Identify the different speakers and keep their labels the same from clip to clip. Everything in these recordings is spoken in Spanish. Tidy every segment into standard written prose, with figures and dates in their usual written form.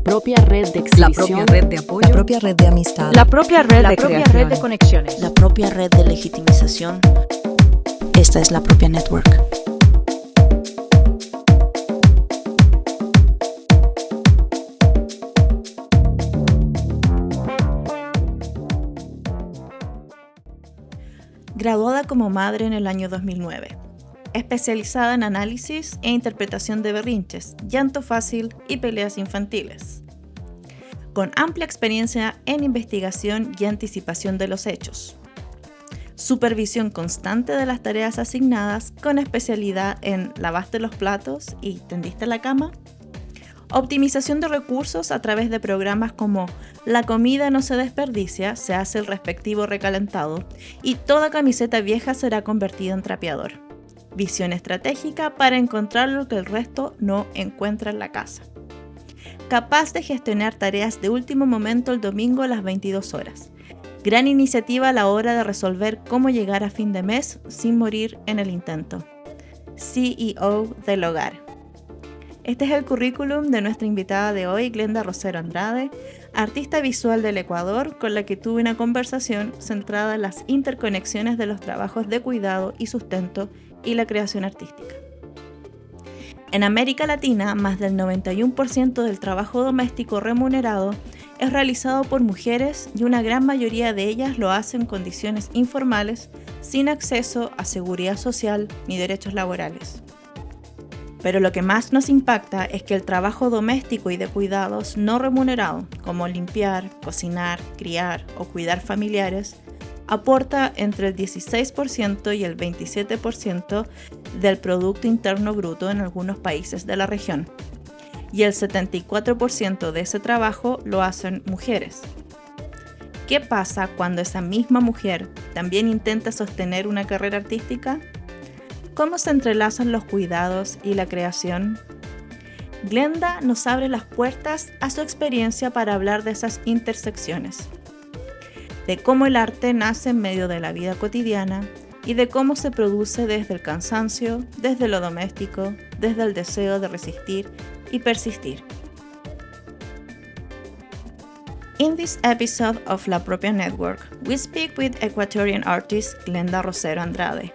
Speaker 1: propia red de
Speaker 2: la
Speaker 1: exhibición,
Speaker 2: propia red de apoyo,
Speaker 3: la propia red de amistad,
Speaker 4: la propia red de creación,
Speaker 1: de conexiones,
Speaker 3: la propia red de legitimización. Esta es la propia network. Graduada como madre en el año 2009, especializada en análisis e interpretación de berrinches, llanto fácil y peleas infantiles. Con amplia experiencia en investigación y anticipación de los hechos. Supervisión constante de las tareas asignadas con especialidad en ¿lavaste los platos y tendiste la cama? Optimización de recursos a través de programas como La comida no se desperdicia, se hace el respectivo recalentado y toda camiseta vieja será convertida en trapeador. Visión estratégica para encontrar lo que el resto no encuentra en la casa. Capaz de gestionar tareas de último momento el domingo a las 22 horas. Gran iniciativa a la hora de resolver cómo llegar a fin de mes sin morir en el intento. CEO del hogar. Este es el currículum de nuestra invitada de hoy, Glenda Rosero Andrade, artista visual del Ecuador, con la que tuve una conversación centrada en las interconexiones de los trabajos de cuidado y sustento y la creación artística. En América Latina, más del 91% del trabajo doméstico remunerado es realizado por mujeres y una gran mayoría de ellas lo hacen en condiciones informales, sin acceso a seguridad social ni derechos laborales. Pero lo que más nos impacta es que el trabajo doméstico y de cuidados no remunerado, como limpiar, cocinar, criar o cuidar familiares, aporta entre el 16% y el 27% del Producto Interno Bruto en algunos países de la región. Y el 74% de ese trabajo lo hacen mujeres. ¿Qué pasa cuando esa misma mujer también intenta sostener una carrera artística? ¿Cómo se entrelazan los cuidados y la creación? Glenda nos abre las puertas a su experiencia para hablar de esas intersecciones, de cómo el arte nace en medio de la vida cotidiana y de cómo se produce desde el cansancio, desde lo doméstico, desde el deseo de resistir y persistir. In this episode of La Propia Network, we speak with Ecuadorian artist Glenda Rosero Andrade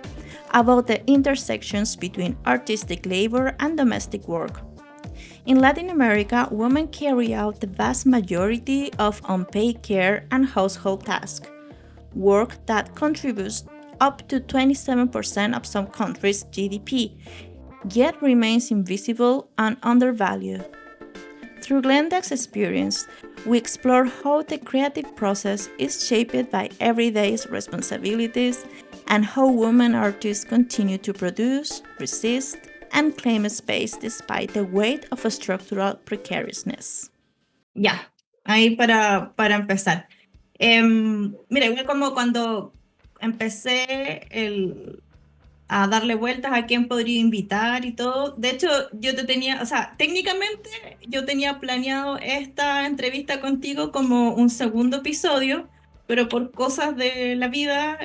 Speaker 3: about the intersections between artistic labor and domestic work. In Latin America, women carry out the vast majority of unpaid care and household tasks, work that contributes up to 27% of some countries' GDP, yet remains invisible and undervalued. Through Glenda's experience, we explore how the creative process is shaped by everyday responsibilities and how women artists continue to produce, resist, and claim space despite the weight of a structural precariousness. Ya, ahí para empezar. Mira, igual como cuando empecé a darle vueltas a quién podría invitar y todo. De hecho, técnicamente yo tenía planeado esta entrevista contigo como un segundo episodio, pero por cosas de la vida,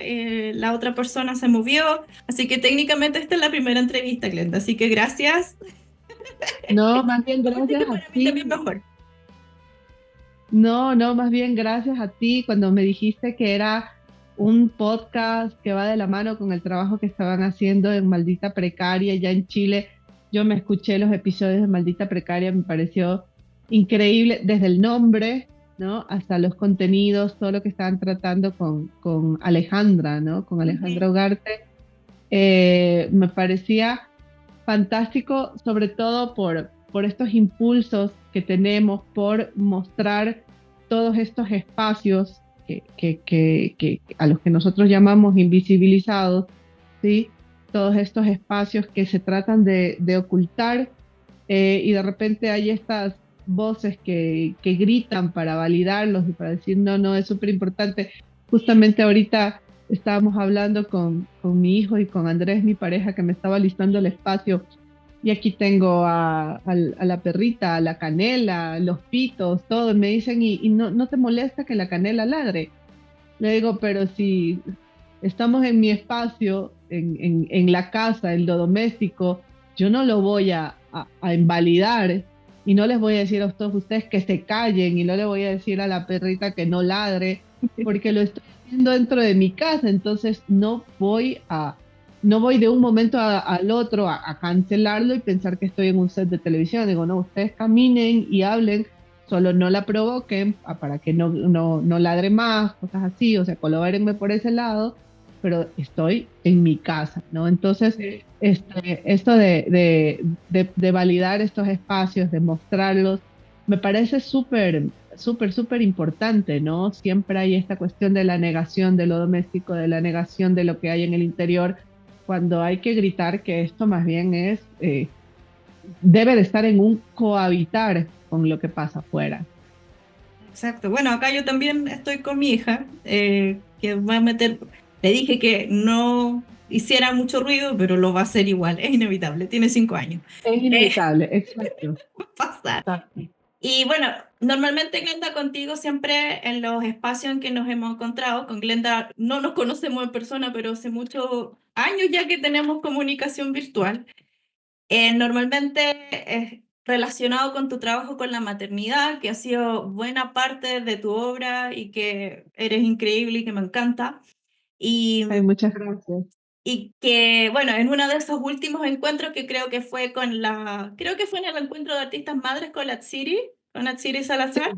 Speaker 3: la otra persona se movió, así que técnicamente esta es la primera entrevista, Glenda, así que gracias.
Speaker 5: No, más bien gracias a ti.
Speaker 4: Mejor.
Speaker 5: No, más bien gracias a ti cuando me dijiste que era un podcast que va de la mano con el trabajo que estaban haciendo en Maldita Precaria, ya en Chile. Yo me escuché los episodios de Maldita Precaria, me pareció increíble, desde el nombre, ¿no? Hasta los contenidos, todo lo que estaban tratando con Alejandra, ¿no? Con Alejandra Ugarte. Me parecía fantástico, sobre todo por estos impulsos que tenemos, por mostrar todos estos espacios que a los que nosotros llamamos invisibilizados, ¿sí? Todos estos espacios que se tratan de ocultar, y de repente hay estas voces que gritan para validarlos y para decir no, es súper importante. Justamente ahorita estábamos hablando con mi hijo y con Andrés, mi pareja, que me estaba listando el espacio, y aquí tengo a la perrita, a la canela, los pitos, todo. Me dicen, ¿y no te molesta que la canela ladre? Le digo, pero si estamos en mi espacio, en la casa, en lo doméstico, yo no lo voy a invalidar y no les voy a decir a todos ustedes que se callen y no le voy a decir a la perrita que no ladre, porque lo estoy haciendo dentro de mi casa, entonces no voy de un momento al otro a cancelarlo y pensar que estoy en un set de televisión. Digo, no, ustedes caminen y hablen, solo no la provoquen para que no ladre más, cosas así, o sea, colabórenme por ese lado, pero estoy en mi casa, ¿no? Entonces,
Speaker 3: Sí.
Speaker 5: esto de validar estos espacios, de mostrarlos, me parece súper importante, ¿no? Siempre hay esta cuestión de la negación de lo doméstico, de la negación de lo que hay en el interior, cuando hay que gritar que esto más bien debe de estar en un cohabitar con lo que pasa afuera.
Speaker 3: Exacto. Bueno, acá yo también estoy con mi hija, que va a meter, le dije que no hiciera mucho ruido, pero lo va a hacer igual, es inevitable, tiene 5 años.
Speaker 5: Es
Speaker 3: Eh,
Speaker 5: inevitable, exacto.
Speaker 3: Va a pasar.
Speaker 5: Exacto.
Speaker 3: Y bueno, normalmente Glenda contigo siempre en los espacios en que nos hemos encontrado, con Glenda no nos conocemos en persona, pero hace muchos años ya que tenemos comunicación virtual. Normalmente es relacionado con tu trabajo con la maternidad, que ha sido buena parte de tu obra y que eres increíble y que me encanta. Y,
Speaker 5: Ay, muchas gracias.
Speaker 3: y que, bueno, en uno de esos últimos encuentros que creo que fue creo que fue en el encuentro de artistas madres con Atsiri Salazar,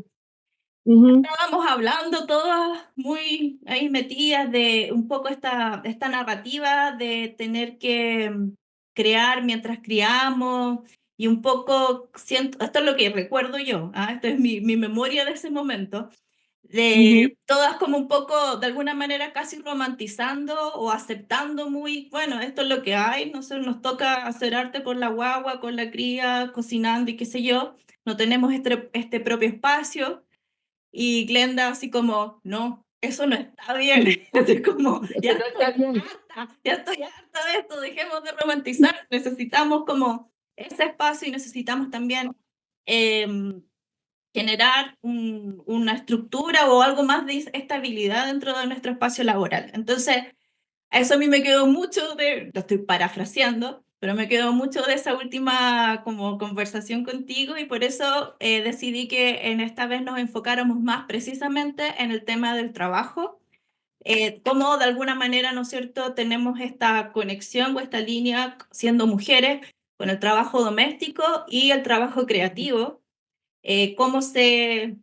Speaker 5: Ujú,
Speaker 3: estábamos hablando todas muy ahí metidas de un poco esta narrativa de tener que crear mientras criamos y un poco siento, esto es lo que recuerdo yo, esto es mi memoria de ese momento,
Speaker 5: ujú.
Speaker 3: de todas como un poco de alguna manera casi romantizando o aceptando muy, bueno, esto es lo que hay, no sé, nos toca hacer arte con la guagua, con la cría, cocinando y qué sé yo, no tenemos este propio espacio. Y Glenda así como, no, eso no está bien. Así como, ya
Speaker 5: Eso no está bien.
Speaker 3: ya estoy harta de esto, dejemos de romantizar. Necesitamos como ese espacio y necesitamos también em, generar una estructura o algo más de estabilidad dentro de nuestro espacio laboral. Entonces, eso a mí me quedó mucho lo estoy parafraseando, pero me quedó mucho de esa última como conversación contigo y por eso decidí que en esta vez nos enfocáramos más precisamente en el tema del trabajo, cómo de alguna manera, ¿no es cierto?, tenemos esta conexión o esta línea siendo mujeres con el trabajo doméstico y el trabajo creativo, eh, cómo se,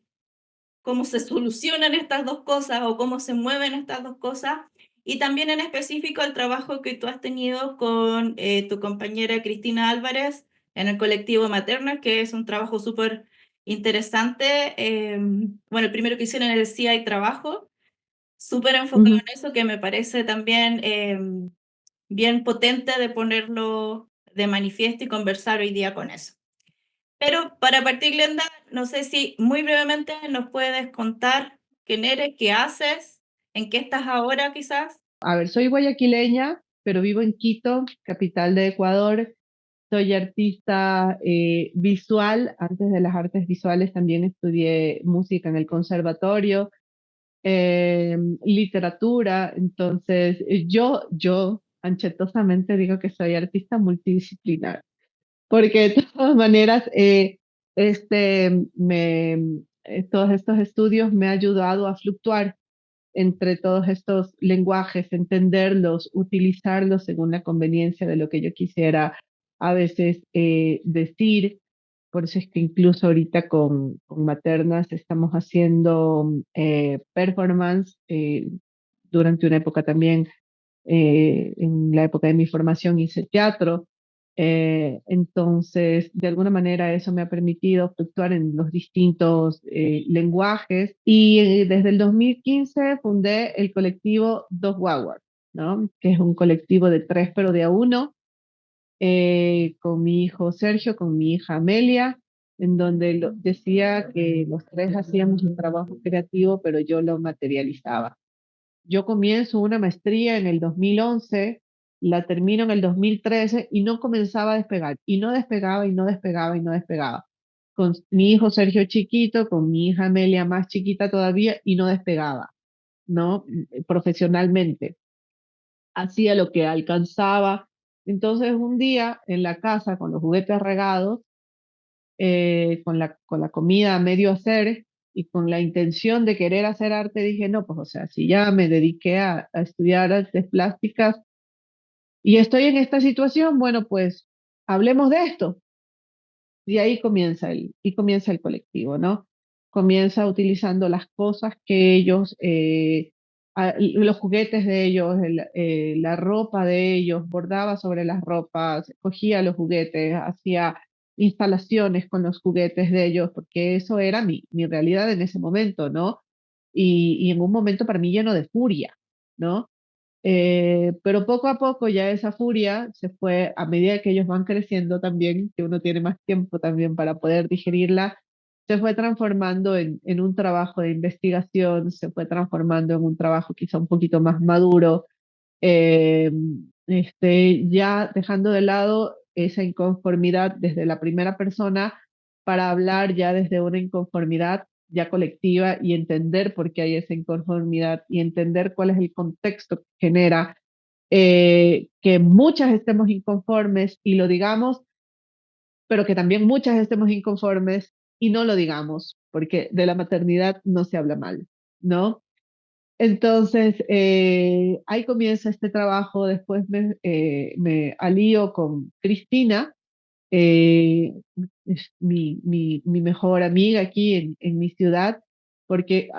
Speaker 3: cómo se solucionan estas dos cosas o cómo se mueven estas dos cosas. Y también en específico el trabajo que tú has tenido con tu compañera Cristina Álvarez en el colectivo Materna, que es un trabajo súper interesante. Bueno, el primero que hicieron en el CI Trabajo, súper enfocado
Speaker 5: Ujú.
Speaker 3: en eso, que me parece también bien potente de ponerlo de manifiesto y conversar hoy día con eso. Pero para partir, Glenda, no sé si muy brevemente nos puedes contar quién eres, qué haces, en qué estás ahora quizás.
Speaker 5: A ver, soy guayaquileña, pero vivo en Quito, capital de Ecuador. Soy artista visual. Antes de las artes visuales también estudié música en el conservatorio, literatura. Entonces, yo anchetosamente digo que soy artista multidisciplinar, porque de todas maneras, todos estos estudios me han ayudado a fluctuar entre todos estos lenguajes, entenderlos, utilizarlos según la conveniencia de lo que yo quisiera a veces decir. Por eso es que incluso ahorita con Maternas estamos haciendo performance. Durante una época también, en la época de mi formación hice teatro. Entonces, de alguna manera eso me ha permitido fluctuar en los distintos lenguajes y desde el 2015 fundé el colectivo Dos Guaguas, ¿no? Que es un colectivo de tres, pero de a uno, con mi hijo Sergio, con mi hija Amelia, en donde decía que los tres hacíamos un trabajo creativo, pero yo lo materializaba. Yo comienzo una maestría en el 2011, la termino en el 2013 y no comenzaba a despegar. Y no despegaba y no despegaba y no despegaba. Con mi hijo Sergio chiquito, con mi hija Amelia más chiquita todavía y no despegaba, ¿no? Profesionalmente. Hacía lo que alcanzaba. Entonces un día en la casa con los juguetes regados, con la comida a medio hacer y con la intención de querer hacer arte, dije, no, pues o sea, si ya me dediqué a estudiar artes plásticas y estoy en esta situación, bueno, pues hablemos de esto. Y ahí comienza el colectivo, ¿no? Comienza utilizando las cosas que ellos, los juguetes de ellos, la ropa de ellos, bordaba sobre las ropas, cogía los juguetes, hacía instalaciones con los juguetes de ellos, porque eso era mi realidad en ese momento, ¿no? Y en un momento para mí lleno de furia, ¿no? Pero poco a poco ya esa furia se fue, a medida que ellos van creciendo también, que uno tiene más tiempo también para poder digerirla, se fue transformando en un trabajo de investigación, se fue transformando en un trabajo quizá un poquito más maduro, eh, ya dejando de lado esa inconformidad desde la primera persona para hablar ya desde una inconformidad ya colectiva y entender por qué hay esa inconformidad y entender cuál es el contexto que genera que muchas estemos inconformes y lo digamos, pero que también muchas estemos inconformes y no lo digamos, porque de la maternidad no se habla mal, ¿no? Entonces, ahí comienza este trabajo, después me alío con Cristina, es mi mejor amiga aquí en mi ciudad, porque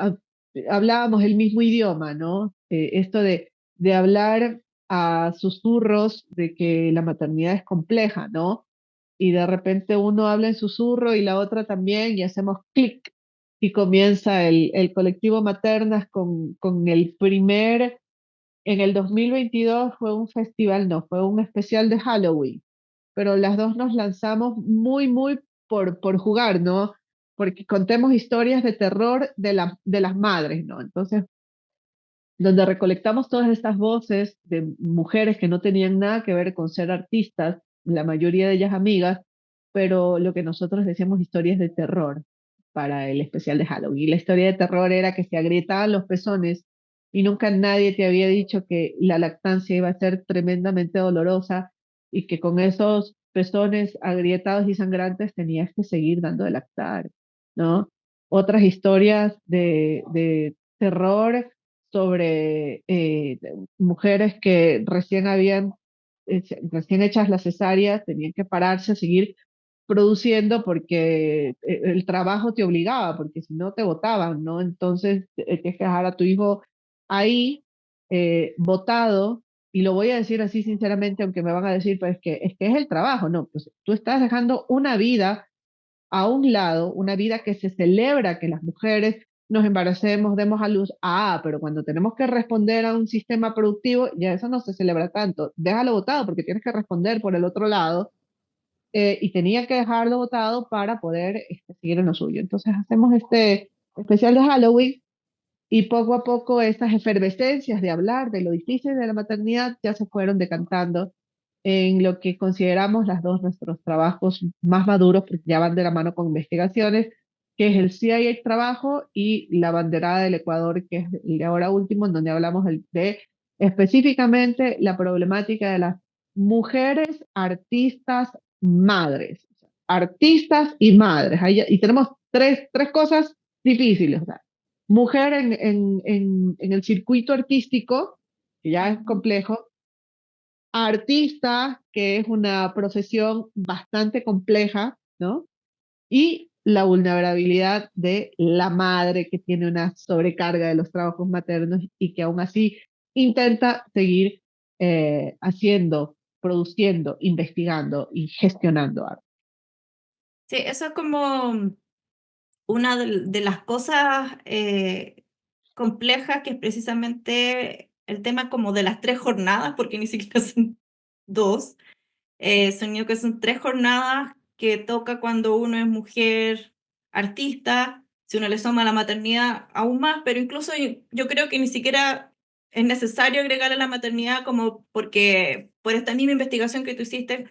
Speaker 5: hablábamos el mismo idioma, ¿no? Esto de hablar a susurros de que la maternidad es compleja, ¿no? Y de repente uno habla en susurro y la otra también y hacemos clic y comienza el colectivo Maternas con el primer, en el 2022 fue un festival, no, fue un especial de Halloween, pero las dos nos lanzamos muy por jugar, ¿no? Porque contemos historias de terror de las madres, ¿no? Entonces, donde recolectamos todas estas voces de mujeres que no tenían nada que ver con ser artistas, la mayoría de ellas amigas, pero lo que nosotros decíamos historias de terror para el especial de Halloween. Y la historia de terror era que se agrietaban los pezones y nunca nadie te había dicho que la lactancia iba a ser tremendamente dolorosa y que con esos pezones agrietados y sangrantes tenías que seguir dando de lactar, ¿no? Otras historias de terror sobre mujeres que recién hechas las cesáreas, tenían que pararse a seguir produciendo porque el trabajo te obligaba, porque si no te votaban, ¿no? Entonces tienes que dejar a tu hijo ahí, votado, y lo voy a decir así sinceramente, aunque me van a decir, pues es que es el trabajo, no, pues tú estás dejando una vida a un lado, una vida que se celebra que las mujeres nos embaracemos, demos a luz, pero cuando tenemos que responder a un sistema productivo, ya eso no se celebra tanto. Déjalo votado porque tienes que responder por el otro lado y tenía que dejarlo votado para poder seguir en lo suyo. Entonces hacemos este especial de Halloween y poco a poco estas efervescencias de hablar de lo difícil de la maternidad ya se fueron decantando en lo que consideramos las dos nuestros trabajos más maduros, porque ya van de la mano con investigaciones, que es el CIA Trabajo y la banderada del Ecuador, que es el de ahora último, en donde hablamos de específicamente la problemática de las mujeres artistas madres, artistas y madres. Y tenemos tres cosas difíciles. O sea, mujer en el circuito artístico, que ya es complejo, artista, que es una profesión bastante compleja, ¿no? Y la vulnerabilidad de la madre que tiene una sobrecarga de los trabajos maternos y que aún así intenta seguir haciendo, produciendo, investigando y gestionando arte.
Speaker 3: Sí, eso es como una de las cosas complejas, que es precisamente el tema como de las 3 jornadas, porque ni siquiera son 2, sino que son 3 jornadas que toca cuando uno es mujer artista, si uno le suma la maternidad aún más, pero incluso yo creo que ni siquiera es necesario agregarle la maternidad, como porque por esta misma investigación que tú hiciste,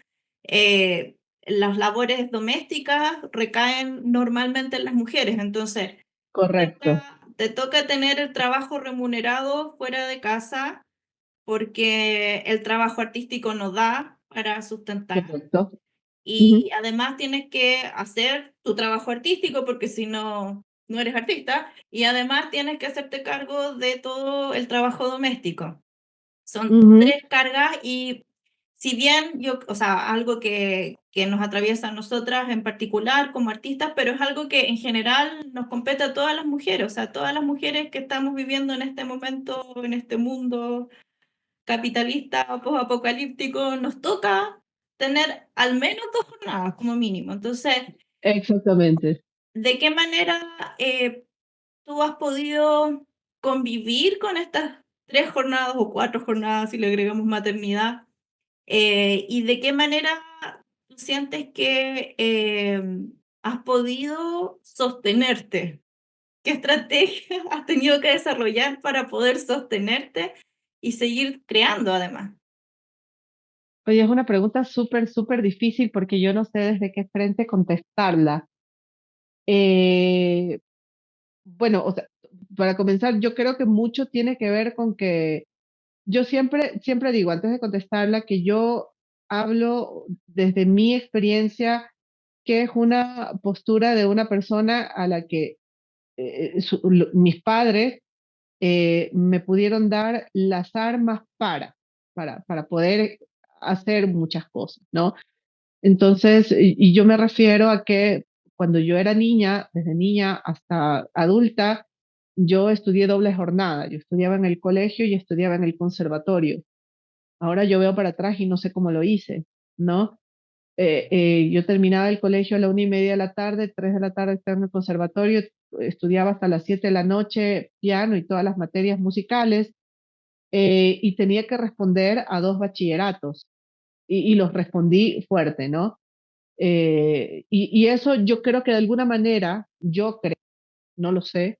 Speaker 3: las labores domésticas recaen normalmente en las mujeres. Entonces,
Speaker 5: Correcto,
Speaker 3: te toca tener el trabajo remunerado fuera de casa, porque el trabajo artístico no da para sustentar.
Speaker 5: correcto. Ujú.
Speaker 3: y además tienes que hacer tu trabajo artístico porque si no, no eres artista, y además tienes que hacerte cargo de todo el trabajo doméstico. Son
Speaker 5: Ujú.
Speaker 3: 3 cargas y si bien yo, o sea, algo que nos atraviesa a nosotras en particular como artistas, pero es algo que en general nos compete a todas las mujeres, o sea, todas las mujeres que estamos viviendo en este momento, en este mundo capitalista, post-apocalíptico, nos toca tener al menos 2 jornadas como mínimo. Entonces,
Speaker 5: Exactamente.
Speaker 3: ¿de qué manera, tú has podido convivir con estas 3 jornadas o 4 jornadas, si le agregamos maternidad? ¿Y de qué manera tú sientes que, has podido sostenerte? ¿Qué estrategias has tenido que desarrollar para poder sostenerte y seguir creando además?
Speaker 5: Oye, es una pregunta súper, súper difícil porque yo no sé desde qué frente contestarla. Eh, bueno, o sea, para comenzar, yo creo que mucho tiene que ver con que yo siempre, siempre digo, antes de contestarla, que yo hablo desde mi experiencia, que es una postura de una persona a la que mis padres me pudieron dar las armas para poder hacer muchas cosas, ¿no? Entonces, y yo me refiero a que cuando yo era niña, desde niña hasta adulta, yo estudié doble jornada. Yo estudiaba en el colegio y estudiaba en el conservatorio. Ahora yo veo para atrás y no sé cómo lo hice, ¿no? Yo terminaba el colegio a la 1:30 de la tarde, 3 de la tarde estaba en el conservatorio, estudiaba hasta las 7 de la noche piano y todas las materias musicales, y tenía que responder a 2 bachilleratos y los respondí fuerte, ¿no? Y eso yo creo que de alguna manera, yo creo, no lo sé,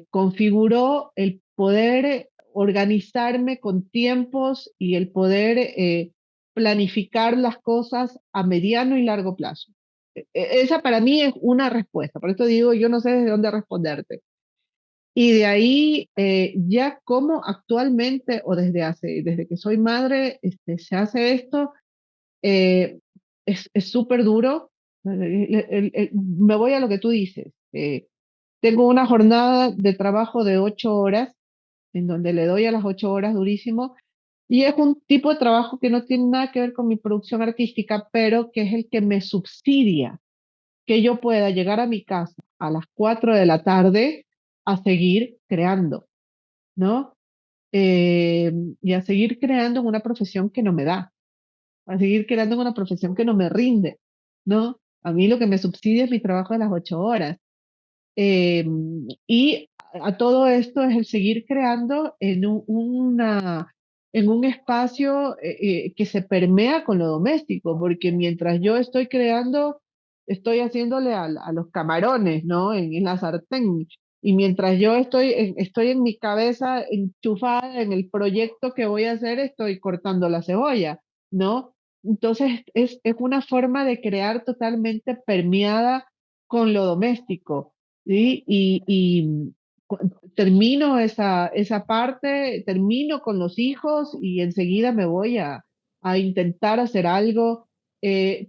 Speaker 5: configuró el poder organizarme con tiempos y el poder planificar las cosas a mediano y largo plazo. Esa para mí es una respuesta, por eso digo, yo no sé desde dónde responderte. Y de ahí, ya como actualmente o desde que soy madre, se hace esto, eh, es súper duro. Me voy a lo que tú dices. Tengo una jornada de trabajo de 8 horas, en donde le doy a las 8 horas durísimo, y es un tipo de trabajo que no tiene nada que ver con mi producción artística, pero que es el que me subsidia que yo pueda llegar a mi casa a las 4 de la tarde a seguir creando, ¿no? Y a seguir creando en una profesión que no me da, a seguir creando en una profesión que no me rinde, ¿no? A mí lo que me subsidia es mi trabajo de las 8 horas. Y a todo esto es el seguir creando en un espacio que se permea con lo doméstico, porque mientras yo estoy creando, estoy haciéndole a los camarones, ¿no? En la sartén. Y mientras yo estoy en mi cabeza enchufada en el proyecto que voy a hacer, estoy cortando la cebolla, ¿no? Entonces es una forma de crear totalmente permeada con lo doméstico. ¿Sí? Termino esa parte, termino con los hijos y enseguida me voy a intentar hacer algo.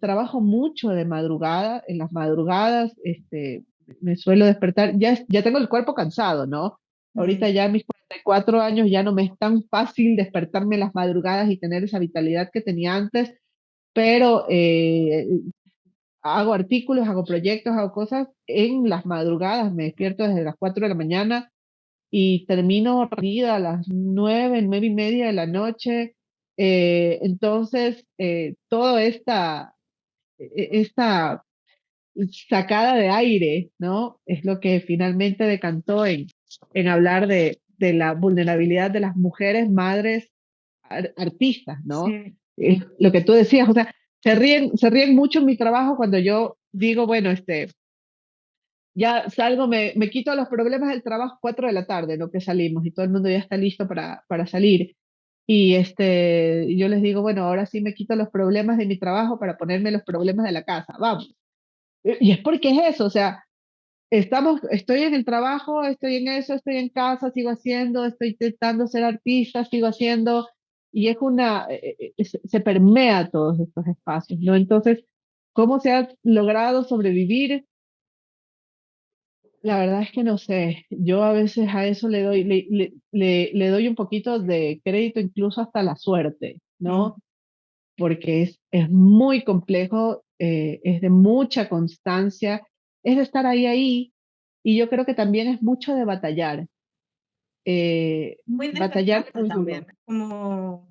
Speaker 5: Trabajo mucho de madrugada, en las madrugadas, me suelo despertar, ya tengo el cuerpo cansado, ¿no? Ahorita
Speaker 3: Mm,
Speaker 5: ya a mis 44 años ya no me es tan fácil despertarme en las madrugadas y tener esa vitalidad que tenía antes, pero hago artículos, hago proyectos, hago cosas en las madrugadas, me despierto desde las 4 de la mañana y termino dormida a las 9, 9:30 de la noche. Entonces, toda esta sacada de aire, ¿no? Es lo que finalmente decantó en hablar de la vulnerabilidad de las mujeres madres artistas, ¿no?
Speaker 3: sí.
Speaker 5: Lo que tú decías, o sea, se ríen mucho en mi trabajo cuando yo digo, bueno, ya salgo, me quito los problemas del trabajo 4 de la tarde, ¿no? Que salimos y todo el mundo ya está listo para salir. Y yo les digo, bueno, ahora sí me quito los problemas de mi trabajo para ponerme los problemas de la casa, vamos. Y es porque es eso, o sea, estoy en el trabajo, estoy en eso, estoy en casa, sigo haciendo, estoy intentando ser artista, sigo haciendo, y es se permea todos estos espacios, ¿no? Entonces, ¿Cómo se ha logrado sobrevivir? La verdad es que no sé. Yo a veces a eso le doy un poquito de crédito, incluso hasta la suerte,
Speaker 3: Mm.
Speaker 5: ¿no? Porque es muy complejo, es de mucha constancia, es de estar ahí, y yo creo que también es mucho de batallar,
Speaker 3: Muy
Speaker 5: batallar
Speaker 3: desgastante
Speaker 5: muy
Speaker 3: también,
Speaker 5: duro.
Speaker 3: como...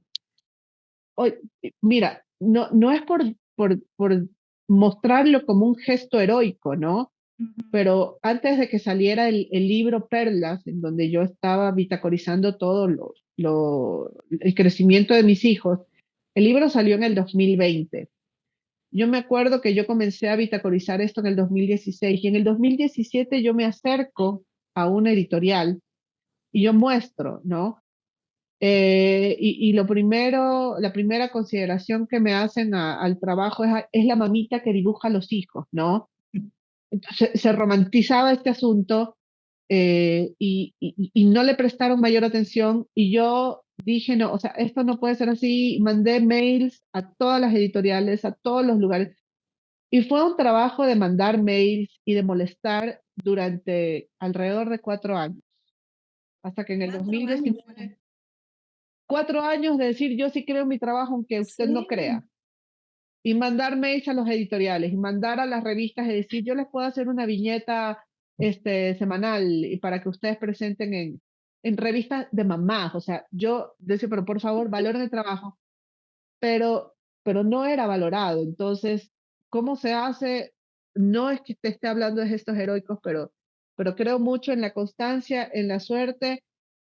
Speaker 5: Oye, mira, no es por mostrarlo como un gesto heroico, ¿no?
Speaker 3: Ujú.
Speaker 5: Pero antes de que saliera el libro Perlas, en donde yo estaba vitacorizando todo el crecimiento de mis hijos, el libro salió en el 2020. Yo me acuerdo que yo comencé a vitacorizar esto en el 2016 y en el 2017 yo me acerco a una editorial y yo muestro, ¿no? Y la primera consideración que me hacen al trabajo es la mamita que dibuja a los hijos, ¿no? Entonces, se romantizaba este asunto, y no le prestaron mayor atención y yo dije, no, o sea, esto no puede ser así. Mandé mails a todas las editoriales, a todos los lugares, y fue un trabajo de mandar mails y de molestar durante alrededor de 4 años, hasta que en el
Speaker 3: 4 años
Speaker 5: 2019,
Speaker 3: fueron.
Speaker 5: 4 años de decir yo sí creo en mi trabajo aunque usted no
Speaker 3: Sí,
Speaker 5: crea, y mandar mails a los editoriales y mandar a las revistas y decir yo les puedo hacer una viñeta semanal y para que ustedes presenten en revistas de mamás. O sea, yo decía, pero por favor, valoren el trabajo, pero, pero no era valorado. Entonces, ¿cómo se hace? No es que te esté hablando de gestos heroicos, pero creo mucho en la constancia, en la suerte,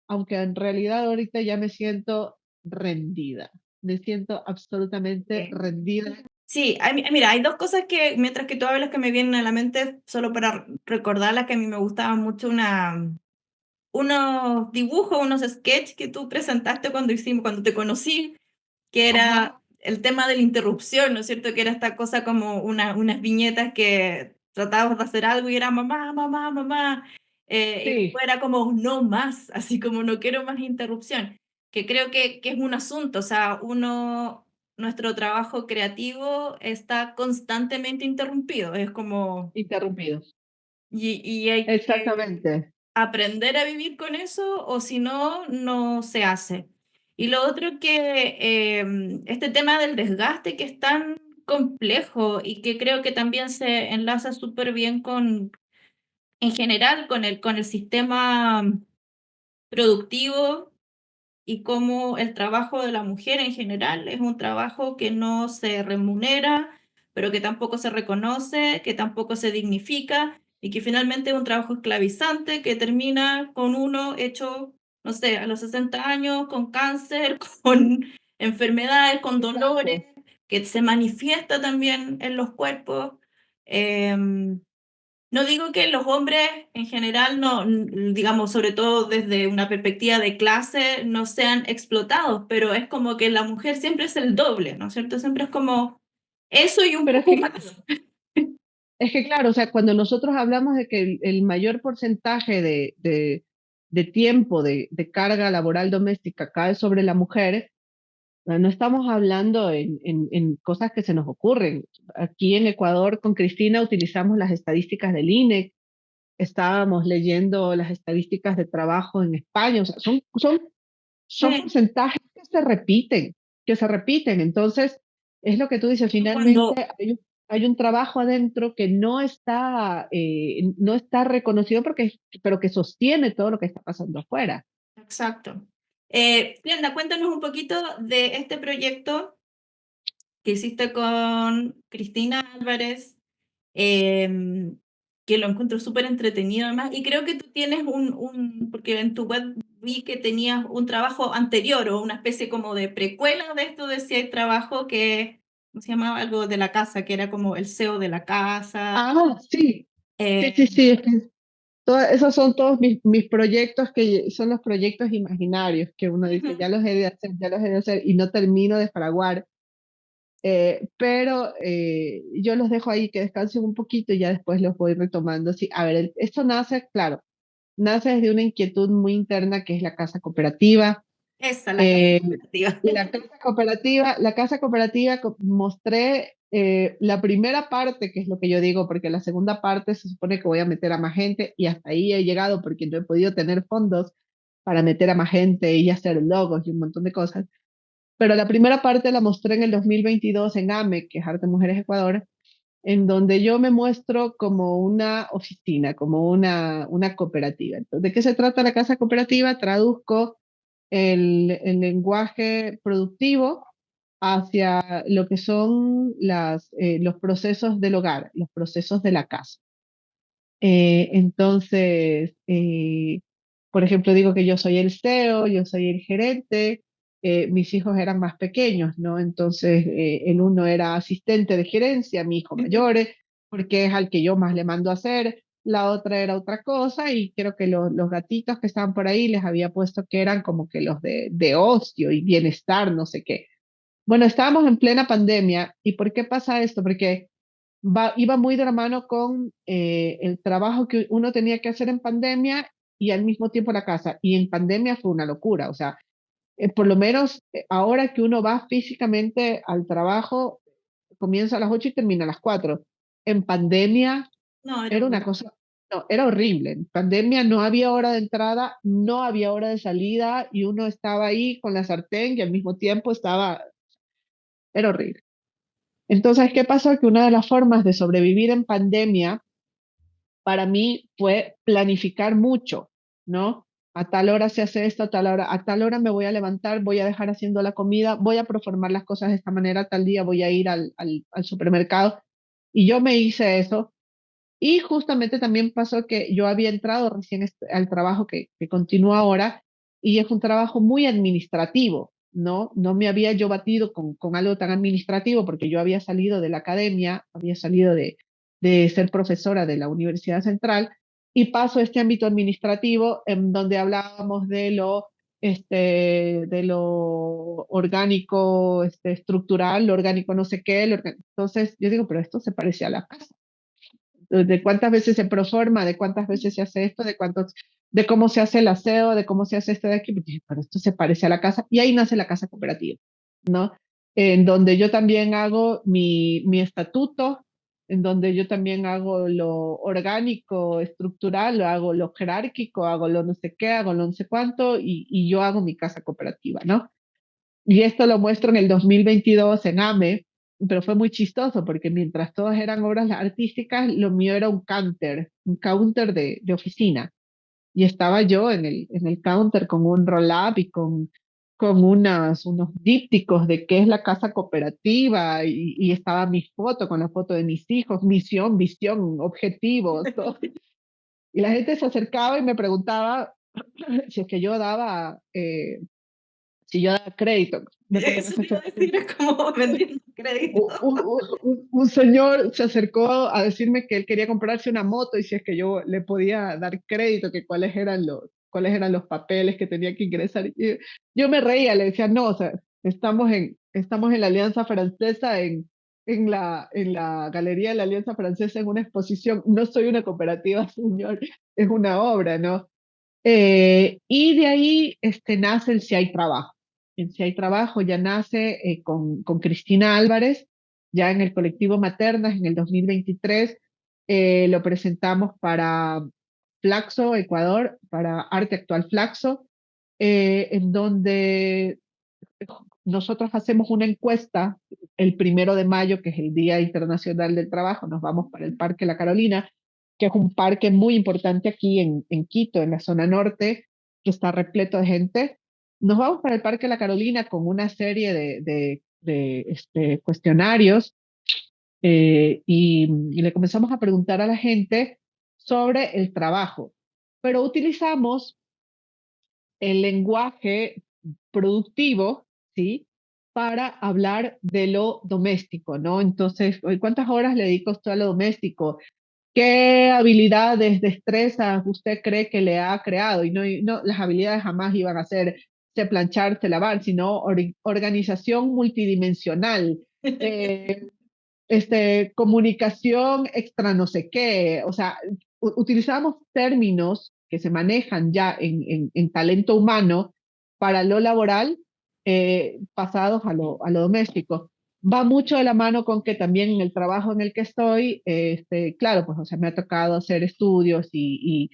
Speaker 5: aunque en realidad ahorita ya me siento rendida. Me siento absolutamente
Speaker 3: sí.
Speaker 5: rendida.
Speaker 3: Sí, mira, hay dos cosas que, mientras que tú hablas, que me vienen a la mente, solo para recordarlas, que a mí me gustaba mucho unos dibujos, unos sketches que tú presentaste cuando te conocí, que
Speaker 5: Ajá,
Speaker 3: era el tema de la interrupción, ¿no es cierto? Que era esta cosa como unas viñetas que tratabas de hacer algo y era mamá, mamá, mamá, y
Speaker 5: sí,
Speaker 3: después era como no más, así como no quiero más interrupción, que creo que es un asunto, o sea, nuestro trabajo creativo está constantemente interrumpido, es como,
Speaker 5: interrumpidos.
Speaker 3: y hay que
Speaker 5: Exactamente,
Speaker 3: aprender a vivir con eso o si no, no se hace. Y lo otro que este tema del desgaste que es tan complejo y que creo que también se enlaza súper bien en general, con el sistema productivo y cómo el trabajo de la mujer en general es un trabajo que no se remunera, pero que tampoco se reconoce, que tampoco se dignifica y que finalmente es un trabajo esclavizante que termina con uno hecho, no sé, a los 60 años, con cáncer, con enfermedades, con dolores,
Speaker 5: exacto.
Speaker 3: que se manifiesta también en los cuerpos. Em, no digo que los hombres en general no, digamos, sobre todo desde una perspectiva de clase, no sean explotados, pero es como que la mujer siempre es el doble, ¿no es cierto? Siempre es como eso y un
Speaker 5: Pero
Speaker 3: poco más.
Speaker 5: es que claro, o sea, cuando nosotros hablamos de que el mayor porcentaje de tiempo de carga laboral doméstica cae sobre la mujer, no estamos hablando en cosas que se nos ocurren. Aquí en Ecuador, con Cristina, utilizamos las estadísticas del INE, estábamos leyendo las estadísticas de trabajo en España, o sea, son
Speaker 3: Sí,
Speaker 5: porcentajes que se repiten. Entonces, es lo que tú dices,
Speaker 3: cuando,
Speaker 5: finalmente hay un trabajo adentro que no está reconocido pero que sostiene todo lo que está pasando afuera.
Speaker 3: exacto. Glenda, cuéntanos un poquito de este proyecto que hiciste con Cristina Álvarez, em, que lo encuentro súper entretenido además, y creo que tú tienes porque en tu web vi que tenías un trabajo anterior o una especie como de precuela de esto de si hay trabajo que, ¿cómo se llamaba? Algo de la casa, que era como el SEO de la casa.
Speaker 5: Ah, sí, sí, sí,
Speaker 3: eh,
Speaker 5: sí. Esos son todos mis proyectos, que son los proyectos imaginarios que uno dice,
Speaker 3: Ujú.
Speaker 5: ya los he de hacer, ya los he de hacer, y no termino de fraguar. Pero yo los dejo ahí que descansen un poquito y ya después los voy retomando. Sí, a ver, esto nace, claro, nace desde una inquietud muy interna que es la casa cooperativa.
Speaker 3: Esa, la casa
Speaker 5: Eh,
Speaker 3: cooperativa.
Speaker 5: la casa cooperativa mostré la primera parte, que es lo que yo digo, porque la segunda parte se supone que voy a meter a más gente y hasta ahí he llegado porque no he podido tener fondos para meter a más gente y hacer logos y un montón de cosas. Pero la primera parte la mostré en el 2022 en AME, que es Arte Mujeres Ecuador, en donde yo me muestro como una oficina, como una cooperativa. Entonces, ¿de qué se trata la casa cooperativa? Traduzco el lenguaje productivo hacia lo que son los procesos del hogar, los procesos de la casa. Entonces, por ejemplo, digo que yo soy el CEO, yo soy el gerente, mis hijos eran más pequeños, ¿no? Entonces, el uno era asistente de gerencia, mi hijo mayor, porque es al que yo más le mando a hacer, la otra era otra cosa, y creo que los gatitos que estaban por ahí les había puesto que eran como que los de ocio y bienestar, no sé qué. Bueno, estábamos en plena pandemia, ¿y por qué pasa esto? Porque iba muy de la mano con el trabajo que uno tenía que hacer en pandemia y al mismo tiempo la casa. Y en pandemia fue una locura. O sea, por lo menos ahora que uno va físicamente al trabajo, comienza a las 8 y termina a las 4. En pandemia
Speaker 3: No, era
Speaker 5: era una
Speaker 3: horrible.
Speaker 5: cosa, no, era horrible. En pandemia no había hora de entrada, no había hora de salida y uno estaba ahí con la sartén y al mismo tiempo era horrible. Entonces, ¿qué pasó? Que una de las formas de sobrevivir en pandemia para mí fue planificar mucho, ¿no? A tal hora se hace esto, a tal hora me voy a levantar, voy a dejar haciendo la comida, voy a proformar las cosas de esta manera, tal día voy a ir al supermercado. Y yo me hice eso. Y justamente también pasó que yo había entrado recién al trabajo que continúo ahora y es un trabajo muy administrativo, ¿no? No me había yo batido con algo tan administrativo porque yo había salido de la academia, había salido de ser profesora de la Universidad Central y paso a este ámbito administrativo en donde hablábamos de lo orgánico, estructural, lo orgánico no sé qué. Entonces yo digo, pero esto se parece a la casa de cuántas veces se proforma, de cuántas veces se hace esto, de cómo se hace el aseo, de cómo se hace esto de aquí, pues dije, pero esto se parece a la casa, y ahí nace la casa cooperativa, ¿no? En donde yo también hago mi estatuto, en donde yo también hago lo orgánico, estructural, lo hago lo jerárquico, hago lo no sé qué, hago lo no sé cuánto, y yo hago mi casa cooperativa, ¿no? Y esto lo muestro en el 2022 en AME, pero fue muy chistoso porque mientras todas eran obras artísticas, lo mío era un counter de oficina. Y estaba yo en el counter con un roll-up y con unos dípticos de qué es la casa cooperativa y estaba mi foto con la foto de mis hijos, misión, visión, objetivos, todo. Y la gente se acercaba y me preguntaba si es que yo daba, si yo daba crédito. Me acuerdo que
Speaker 3: Eso te iba a decir, es como vendiendo crédito.
Speaker 5: un señor se acercó a decirme que él quería comprarse una moto y si es que yo le podía dar crédito, que cuáles eran los papeles que tenía que ingresar. Y yo me reía, le decía, no, o sea, estamos en la Alianza Francesa, en la Galería de la Alianza Francesa, en una exposición. No soy una cooperativa, señor, es una obra, ¿no? Y de ahí nace el Si hay trabajo. El Si hay trabajo ya nace con Cristina Álvarez, ya en el colectivo Maternas en el 2023. Lo presentamos para Flaxo, Ecuador, para Arte Actual Flaxo, en donde nosotros hacemos una encuesta el 1 de mayo, que es el Día Internacional del Trabajo. Nos vamos para el Parque La Carolina, que es un parque muy importante aquí en Quito, en la zona norte, que está repleto de gente. Nos vamos para el Parque La Carolina con una serie de cuestionarios y le comenzamos a preguntar a la gente sobre el trabajo, pero utilizamos el lenguaje productivo, ¿sí? Para hablar de lo doméstico, ¿no? Entonces, ¿cuántas horas le dedica usted a lo doméstico? ¿Qué habilidades, destrezas usted cree que le ha creado? Y no, las habilidades jamás iban a ser se planchar, se lavar, sino organización multidimensional, eh, comunicación extra no sé qué. O sea, utilizamos términos que se manejan ya en talento humano para lo laboral pasados a lo doméstico. Va mucho de la mano con que también en el trabajo en el que estoy, claro, pues o sea, me ha tocado hacer estudios y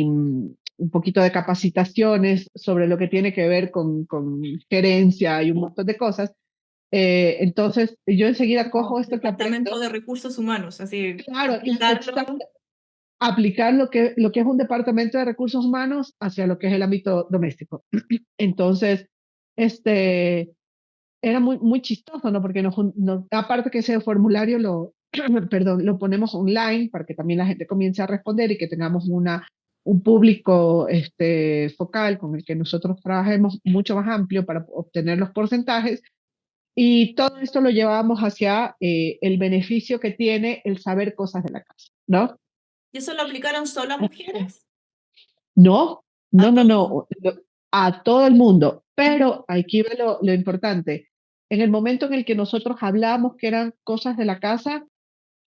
Speaker 5: un poquito de capacitaciones sobre lo que tiene que ver con gerencia y un montón de cosas. Entonces, yo enseguida
Speaker 3: Como
Speaker 5: cojo esto que
Speaker 3: departamento
Speaker 5: aprendo,
Speaker 3: de recursos humanos, así,
Speaker 5: claro,
Speaker 3: aplicarlo.
Speaker 5: aplicar lo que es un departamento de recursos humanos hacia lo que es el ámbito doméstico. Entonces, este, era muy chistoso, ¿no? Porque aparte que ese formulario perdón, lo ponemos online para que también la gente comience a responder y que tengamos un público focal con el que nosotros trabajemos mucho más amplio para obtener los porcentajes. Y todo esto lo llevamos hacia el beneficio que tiene el saber cosas de la casa, ¿no?
Speaker 3: ¿Y eso lo aplicaron solo a mujeres?
Speaker 5: No,
Speaker 3: A
Speaker 5: no, no,
Speaker 3: todos.
Speaker 5: no, a todo el mundo. Pero aquí ve lo importante. En el momento en el que nosotros hablábamos que eran cosas de la casa,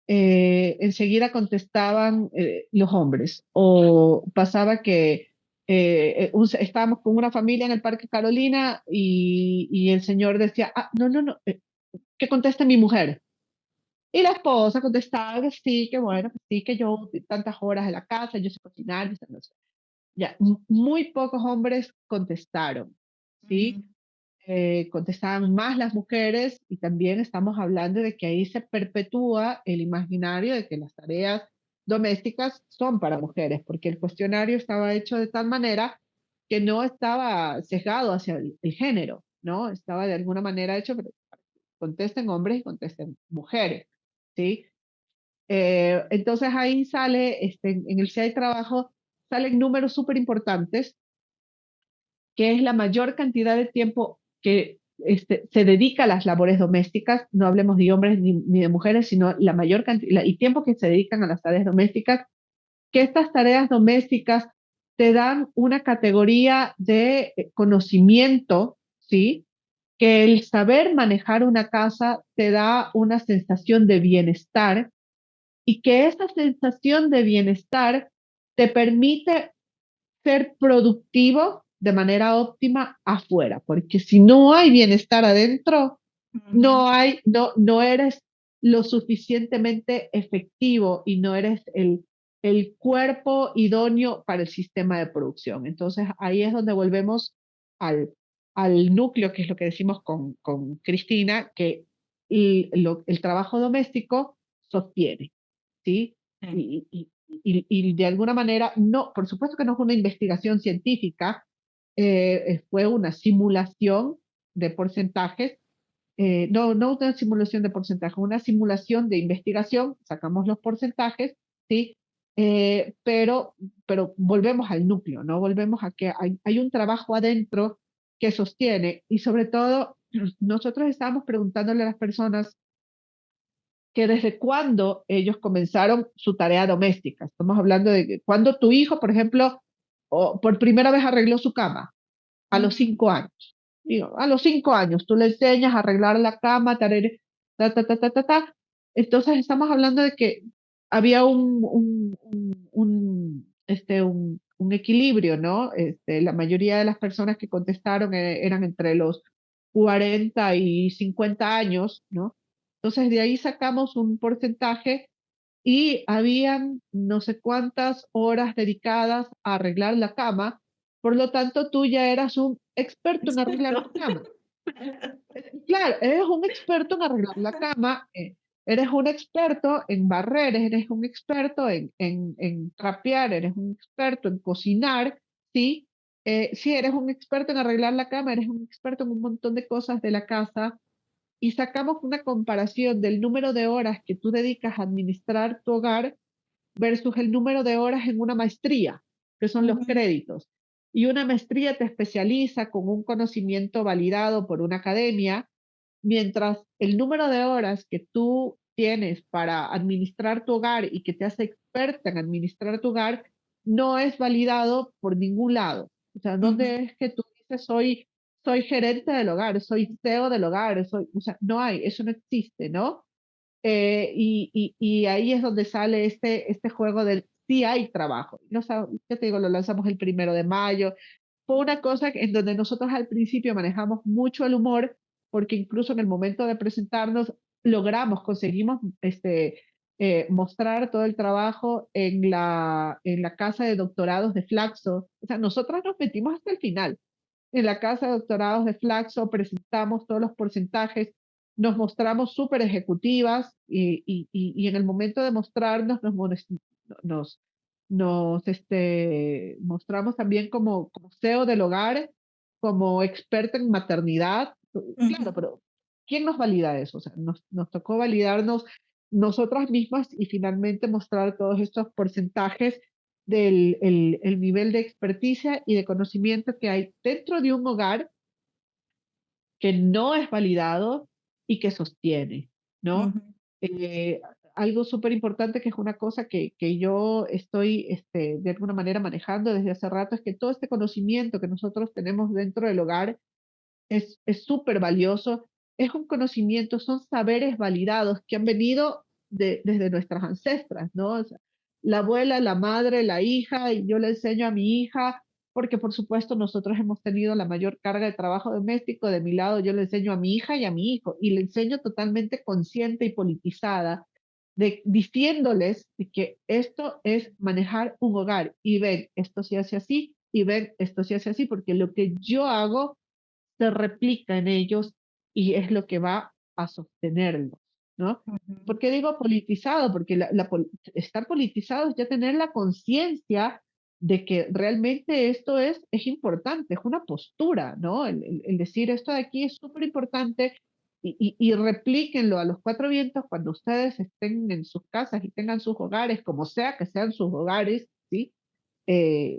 Speaker 5: enseguida contestaban los hombres. O pasaba que estábamos con una familia en el Parque Carolina y el señor decía, ah, no, no, no, que conteste mi mujer. Y la esposa contestaba que sí, que bueno, que sí, que yo tantas horas en la casa, yo sé cocinar, no sé. Ya, muy pocos hombres contestaron, ¿sí?
Speaker 3: Ujú.
Speaker 5: Contestaban más las mujeres y también estamos hablando de que ahí se perpetúa el imaginario de que las tareas domésticas son para mujeres, porque el cuestionario estaba hecho de tal manera que no estaba sesgado hacia el género, ¿no? Estaba de alguna manera hecho, pero contesten hombres y contesten mujeres, ¿sí? Entonces ahí sale, en el si hay trabajo, salen números súper importantes, que es la mayor cantidad de tiempo que se dedica a las labores domésticas, no hablemos de hombres ni de mujeres, sino la mayor cantidad y tiempo que se dedican a las tareas domésticas, que estas tareas domésticas te dan una categoría de conocimiento, ¿sí? Que el saber manejar una casa te da una sensación de bienestar y que esa sensación de bienestar te permite ser productivo de manera óptima afuera, porque si no hay bienestar adentro,
Speaker 3: Ujú.
Speaker 5: no eres lo suficientemente efectivo y no eres el cuerpo idóneo para el sistema de producción. Entonces ahí es donde volvemos al, al núcleo, que es lo que decimos con Cristina, que el trabajo doméstico sostiene, ¿sí?
Speaker 3: Sí.
Speaker 5: Y de alguna manera, no, por supuesto que no es una investigación científica, fue una simulación de porcentajes, no una simulación de porcentajes, una simulación de investigación, sacamos los porcentajes, ¿sí? Pero, volvemos al núcleo, ¿no? Volvemos a que hay un trabajo adentro que sostiene y sobre todo nosotros estábamos preguntándole a las personas que desde cuándo ellos comenzaron su tarea doméstica. Estamos hablando de que cuando tu hijo, por ejemplo, por primera vez arregló su cama, a los
Speaker 3: Ujú.
Speaker 5: 5 años. Digo, a los 5 años tú le enseñas a arreglar la cama, ta, ta, ta, ta, ta, ta. Entonces estamos hablando de que había un equilibrio, ¿no? La mayoría de las personas que contestaron eran entre los 40 y 50 años, ¿no? Entonces de ahí sacamos un porcentaje y habían no sé cuántas horas dedicadas a arreglar la cama, por lo tanto tú ya eras un experto en arreglar
Speaker 3: Experto.
Speaker 5: tu cama. Claro, eres un experto en arreglar la cama, eres un experto en barrer, eres un experto en trapear, eres un experto en cocinar, ¿sí? Sí, eres un experto en arreglar la cama, eres un experto en un montón de cosas de la casa y sacamos una comparación del número de horas que tú dedicas a administrar tu hogar versus el número de horas en una maestría, que son los
Speaker 3: Ujú.
Speaker 5: créditos. Y una maestría te especializa con un conocimiento validado por una academia, mientras el número de horas que tú tienes para administrar tu hogar y que te hace experta en administrar tu hogar no es validado por ningún lado. O sea,
Speaker 3: Ujú.
Speaker 5: ¿dónde es que tú dices soy gerente del hogar, soy CEO del hogar, o sea, no hay, eso no existe, ¿no? Y ahí es donde sale este juego del sí hay trabajo. Ya te digo, lo lanzamos el 1 de mayo, fue una cosa en donde nosotros al principio manejamos mucho el humor, porque incluso en el momento de presentarnos conseguimos mostrar todo el trabajo en la casa de doctorados de Flaxo. O sea, nosotros nos metimos hasta el final. En la casa de doctorados de Flaxo presentamos todos los porcentajes, nos mostramos súper ejecutivas y en el momento de mostrarnos nos, mostramos también como CEO del hogar, como experta en maternidad. Claro,
Speaker 3: Ujú,
Speaker 5: pero ¿quién nos valida eso? O sea, nos tocó validarnos nosotras mismas y finalmente mostrar todos estos porcentajes del el nivel de experticia y de conocimiento que hay dentro de un hogar que no es validado y que sostiene, ¿no?
Speaker 3: ujú,
Speaker 5: Eh, Algo súper importante que es una cosa que yo estoy de alguna manera manejando desde hace rato es que todo este conocimiento que nosotros tenemos dentro del hogar es súper valioso, es un conocimiento, son saberes validados que han venido desde nuestras ancestras, ¿no? O sea, la abuela, la madre, la hija, y yo le enseño a mi hija, porque por supuesto nosotros hemos tenido la mayor carga de trabajo doméstico, de mi lado yo le enseño a mi hija y a mi hijo, y le enseño totalmente consciente y politizada, diciéndoles de que esto es manejar un hogar, y ven, esto se hace así, y ven, esto se hace así, porque lo que yo hago se replica en ellos y es lo que va a sostenerlos, ¿no?
Speaker 3: ujú,
Speaker 5: ¿Por qué digo politizado? Porque estar politizado es ya tener la conciencia de que realmente esto es importante, es una postura, ¿no? El decir esto de aquí es súper importante y replíquenlo a los cuatro vientos cuando ustedes estén en sus casas y tengan sus hogares, como sea que sean sus hogares, ¿sí? Eh,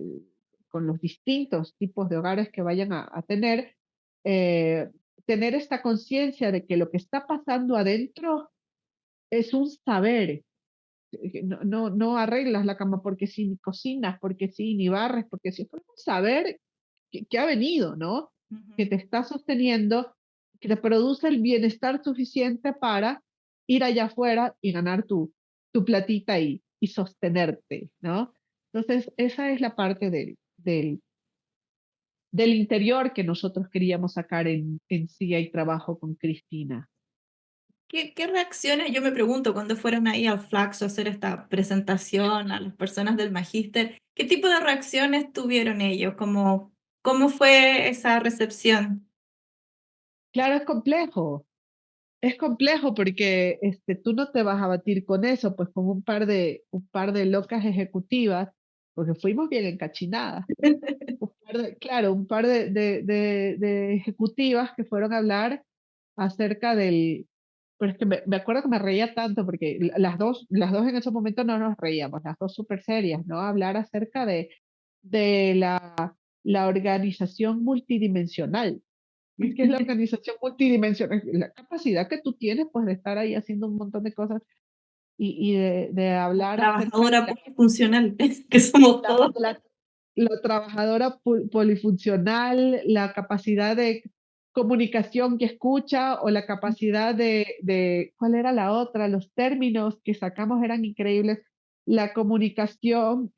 Speaker 5: con los distintos tipos de hogares que vayan a tener, eh, tener esta conciencia de que lo que está pasando adentro es un saber. No arreglas la cama porque sí, ni cocinas porque sí, ni barres porque sí. Es un saber que ha venido, ¿no? Que
Speaker 3: ujú.
Speaker 5: te está sosteniendo, que te produce el bienestar suficiente para ir allá afuera y ganar tu platita y sostenerte, ¿no? Entonces, esa es la parte del interior que nosotros queríamos sacar en Sí hay trabajo con Cristina.
Speaker 3: ¿Qué reacciones, yo me pregunto, cuando fueron ahí al Flaxo a hacer esta presentación a las personas del magíster, qué tipo de reacciones tuvieron ellos? ¿Cómo fue esa recepción?
Speaker 5: Claro, es complejo porque tú no te vas a batir con eso, pues con un par de locas ejecutivas, porque fuimos bien encachinadas. Claro, un par de ejecutivas que fueron a hablar acerca pero es que me acuerdo que me reía tanto porque las dos en ese momento no nos reíamos, las dos súper serias, ¿no? Hablar acerca de la organización multidimensional. ¿Y qué es la organización multidimensional? La capacidad que tú tienes, pues, de estar ahí haciendo un montón de cosas y de
Speaker 3: La
Speaker 5: hablar acerca de
Speaker 3: trabajadora polifuncional que somos
Speaker 5: la,
Speaker 3: todos.
Speaker 5: la la trabajadora polifuncional, la capacidad de comunicación que escucha o la capacidad ¿cuál era la otra? Los términos que sacamos eran increíbles. La comunicación,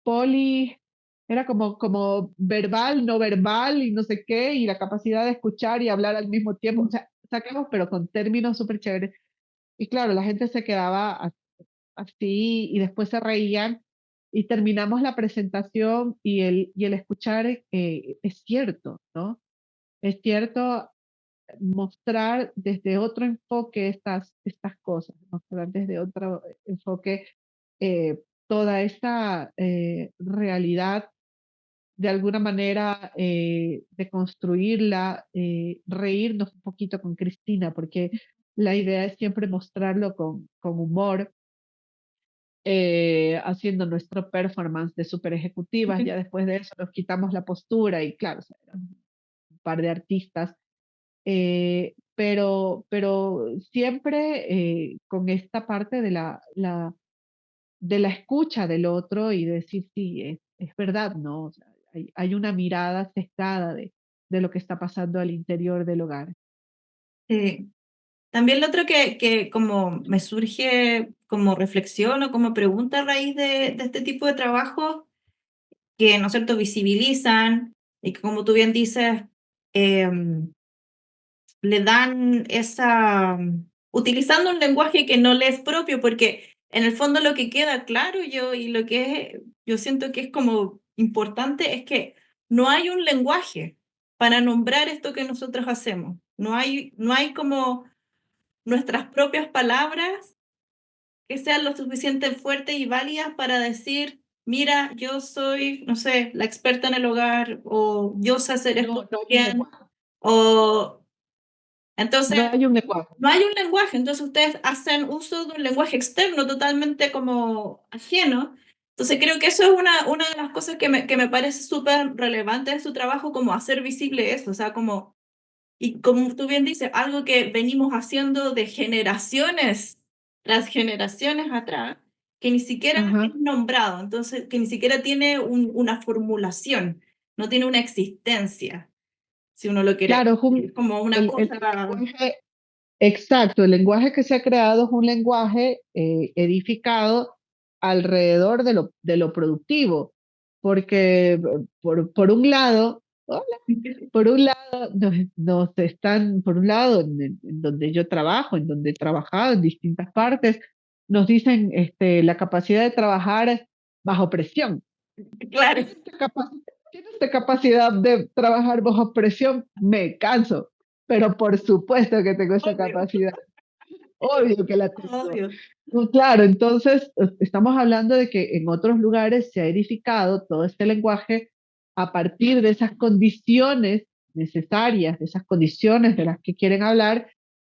Speaker 5: poli, era como verbal, no verbal y no sé qué, y la capacidad de escuchar y hablar al mismo tiempo. O sea, sacamos, pero con términos súper chéveres. Y claro, la gente se quedaba así y después se reían y terminamos la presentación y el escuchar es cierto, ¿no? Es cierto mostrar desde otro enfoque estas cosas, mostrar desde otro enfoque toda esta realidad de alguna manera de construirla, reírnos un poquito con Cristina, porque la idea es siempre mostrarlo con humor, haciendo nuestro performance de super ejecutivas. Ya después de eso nos quitamos la postura y claro, o sea, eran un par de artistas, pero siempre con esta parte de la escucha del otro y decir, sí, es verdad, ¿no? O sea, hay una mirada sesgada de lo que está pasando al interior del hogar.
Speaker 3: Sí. También lo otro que como me surge como reflexión o como pregunta a raíz de este tipo de trabajo que, ¿no es cierto?, visibilizan y que, como tú bien dices, le dan esa, utilizando un lenguaje que no le es propio, porque en el fondo lo que queda claro yo y lo que yo siento que es como importante es que no hay un lenguaje para nombrar esto que nosotros hacemos. No hay como nuestras propias palabras que sean lo suficiente fuertes y válidas para decir, mira, yo soy, no sé, la experta en el hogar, o yo sé hacer
Speaker 5: No,
Speaker 3: esto
Speaker 5: no hay un
Speaker 3: bien,
Speaker 5: lenguaje.
Speaker 3: o entonces
Speaker 5: No hay un lenguaje.
Speaker 3: no hay un lenguaje, entonces ustedes hacen uso de un lenguaje externo totalmente como ajeno. Entonces creo que eso es una de las cosas que me parece súper relevante de su trabajo, como hacer visible eso, o sea, como, y como tú bien dices, algo que venimos haciendo de generaciones tras generaciones atrás, que ni siquiera es
Speaker 5: Ajá.
Speaker 3: nombrado, entonces que ni siquiera tiene una formulación, no tiene una existencia, si uno lo quiere
Speaker 5: Claro,
Speaker 3: decir, es como una
Speaker 5: el
Speaker 3: cosa.
Speaker 5: lenguaje, exacto, el lenguaje que se ha creado es un lenguaje edificado alrededor de lo productivo, porque por un lado, hola, por un lado nos están, por un lado, en donde yo trabajo, en donde he trabajado en distintas partes, nos dicen la capacidad de trabajar bajo presión.
Speaker 3: Claro.
Speaker 5: ¿Tienes esta capacidad de trabajar bajo presión? Me canso, pero por supuesto que tengo esa
Speaker 3: Obvio,
Speaker 5: capacidad. Obvio que la tengo.
Speaker 3: obvio.
Speaker 5: No, claro, entonces estamos hablando de que en otros lugares se ha edificado todo este lenguaje a partir de esas condiciones necesarias, de esas condiciones de las que quieren hablar,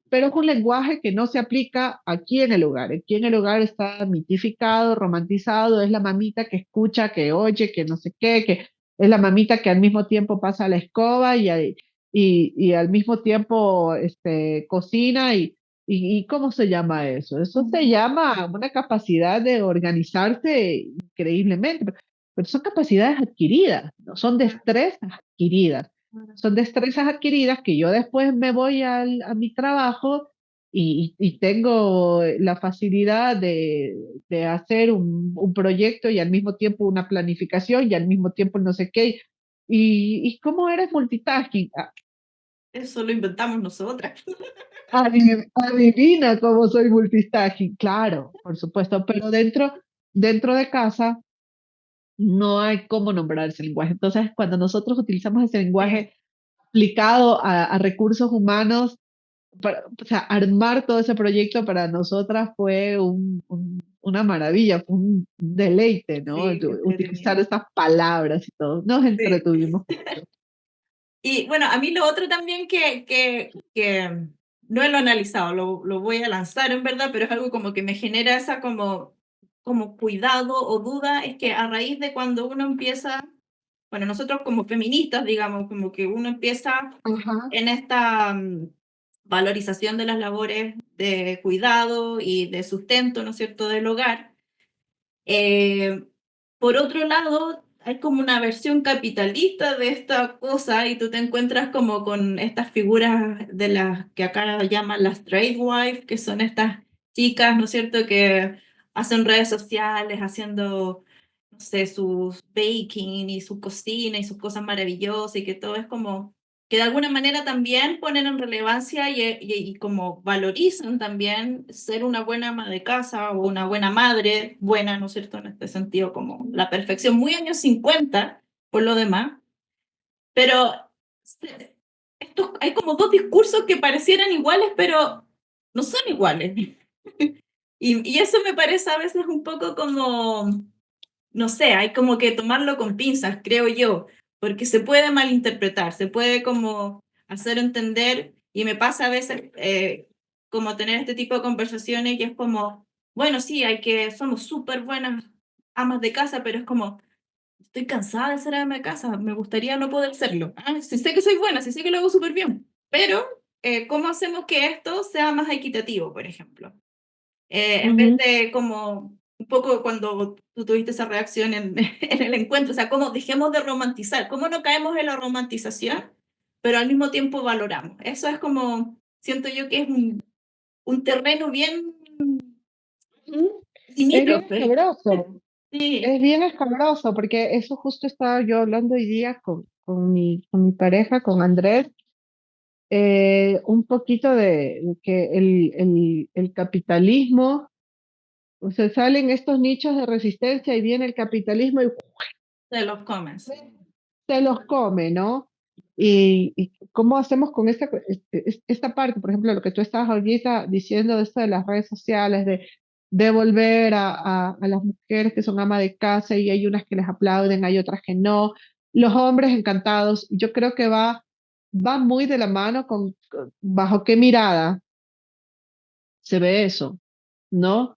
Speaker 5: pero es un lenguaje que no se aplica aquí en el lugar. Aquí en el lugar está mitificado, romantizado, es la mamita que escucha, que oye, que no sé qué, que es la mamita que al mismo tiempo pasa la escoba y al mismo tiempo cocina y ¿cómo se llama eso? Eso se llama una capacidad de organizarse increíblemente, pero son capacidades adquiridas, no son destrezas adquiridas. Son destrezas adquiridas que yo después me voy a mi trabajo y tengo la facilidad de hacer un proyecto y al mismo tiempo una planificación y al mismo tiempo no sé qué. ¿Y cómo eres multitasking?
Speaker 3: Eso lo inventamos nosotras.
Speaker 5: Adivina cómo soy multitasking. Claro, por supuesto, pero dentro de casa no hay cómo nombrar ese lenguaje. Entonces, cuando nosotros utilizamos ese
Speaker 3: Sí.
Speaker 5: lenguaje aplicado a recursos humanos, o sea, armar todo ese proyecto para nosotras fue una maravilla, fue un deleite, ¿no?
Speaker 3: Sí, qué
Speaker 5: Utilizar
Speaker 3: entretenido.
Speaker 5: estas palabras y todo. Nos
Speaker 3: Sí.
Speaker 5: entretuvimos.
Speaker 3: Y bueno, a mí lo otro también que no lo he analizado, lo voy a lanzar en verdad, pero es algo como que me genera esa como cuidado o duda, es que a raíz de cuando uno empieza, bueno, nosotros como feministas, digamos, como que uno empieza
Speaker 5: Ajá.
Speaker 3: en esta valorización de las labores de cuidado y de sustento, ¿no es cierto?, del hogar. Eh, por otro lado, hay como una versión capitalista de esta cosa y tú te encuentras como con estas figuras de las que acá llaman las trade wife, que son estas chicas, ¿no es cierto?, que hacen redes sociales haciendo, no sé, sus baking y su cocina y sus cosas maravillosas y que todo es como que de alguna manera también ponen en relevancia y como valorizan también ser una buena ama de casa o una buena madre, buena, ¿no es cierto?, en este sentido, como la perfección, muy años 50 por lo demás, pero hay como dos discursos que parecieran iguales, pero no son iguales. Y eso me parece a veces un poco como, no sé, hay como que tomarlo con pinzas, creo yo, porque se puede malinterpretar, se puede como hacer entender, y me pasa a veces como tener este tipo de conversaciones y es como, bueno, sí, somos súper buenas amas de casa, pero es como, estoy cansada de ser ama de casa, me gustaría no poder serlo. Ah, sí sé que soy buena, sí sé que lo hago súper bien, pero ¿cómo hacemos que esto sea más equitativo, por ejemplo? En vez
Speaker 5: Ujú.
Speaker 3: de como un poco cuando tú tuviste esa reacción en, en el encuentro, o sea, cómo dejemos de romantizar, cómo no caemos en la romantización, pero al mismo tiempo valoramos. Eso es como, siento yo que es un terreno bien
Speaker 5: Ujú. Es bien
Speaker 3: limítrofe.
Speaker 5: escabroso.
Speaker 3: Sí,
Speaker 5: Es bien escabroso porque eso justo estaba yo hablando hoy día con mi pareja, con Andrés, un poquito de que el capitalismo, o sea, salen estos nichos de resistencia y viene el capitalismo y
Speaker 3: te los comes.
Speaker 5: se los come, ¿no? Y cómo hacemos con esta parte, por ejemplo, lo que tú estabas ahorita diciendo de esto de las redes sociales, de volver a las mujeres que son ama de casa y hay unas que les aplauden, hay otras que no, los hombres encantados, yo creo que va muy de la mano bajo qué mirada se ve eso, ¿no?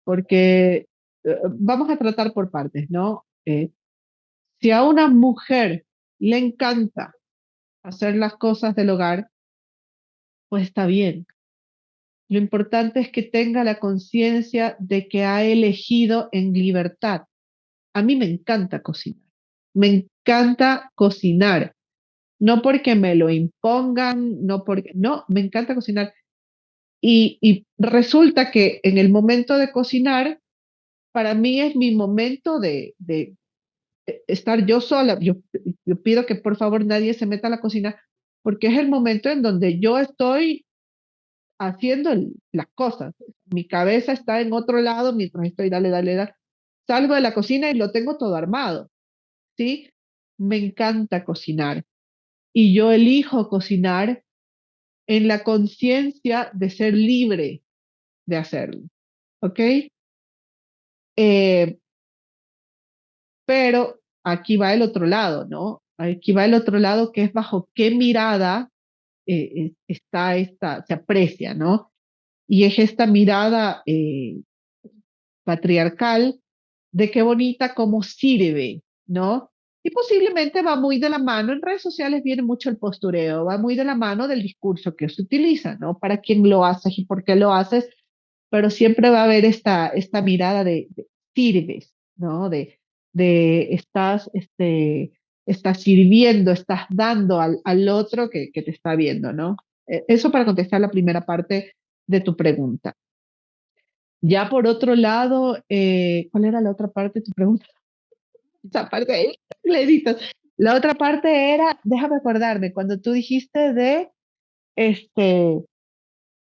Speaker 5: Porque vamos a tratar por partes, ¿no? Si a una mujer le encanta hacer las cosas del hogar, pues está bien. Lo importante es que tenga la conciencia de que ha elegido en libertad. A mí me encanta cocinar. Me encanta cocinar. No porque me lo impongan, no, me encanta cocinar. Y resulta que en el momento de cocinar, para mí es mi momento de estar yo sola. Yo pido que por favor nadie se meta a la cocina porque es el momento en donde yo estoy haciendo las cosas. Mi cabeza está en otro lado mientras estoy, dale, dale, dale. Salgo de la cocina y lo tengo todo armado, ¿sí? Me encanta cocinar y yo elijo cocinar en la conciencia de ser libre de hacerlo, ¿ok? Eh, pero aquí va el otro lado, ¿no? Aquí va el otro lado que es bajo qué mirada se aprecia, ¿no? Y es esta mirada patriarcal de qué bonita cómo sirve, ¿no? Y posiblemente va muy de la mano, en redes sociales viene mucho el postureo, va muy de la mano del discurso que se utiliza, ¿no? Para quién lo haces y por qué lo haces, pero siempre va a haber esta mirada de sirves, ¿no? De estás sirviendo, estás dando al otro que te está viendo, ¿no? Eso para contestar la primera parte de tu pregunta. Ya por otro lado, ¿cuál era la otra parte de tu pregunta? Esa parte ahí, la editas. La otra parte era, déjame acordarme, cuando tú dijiste este,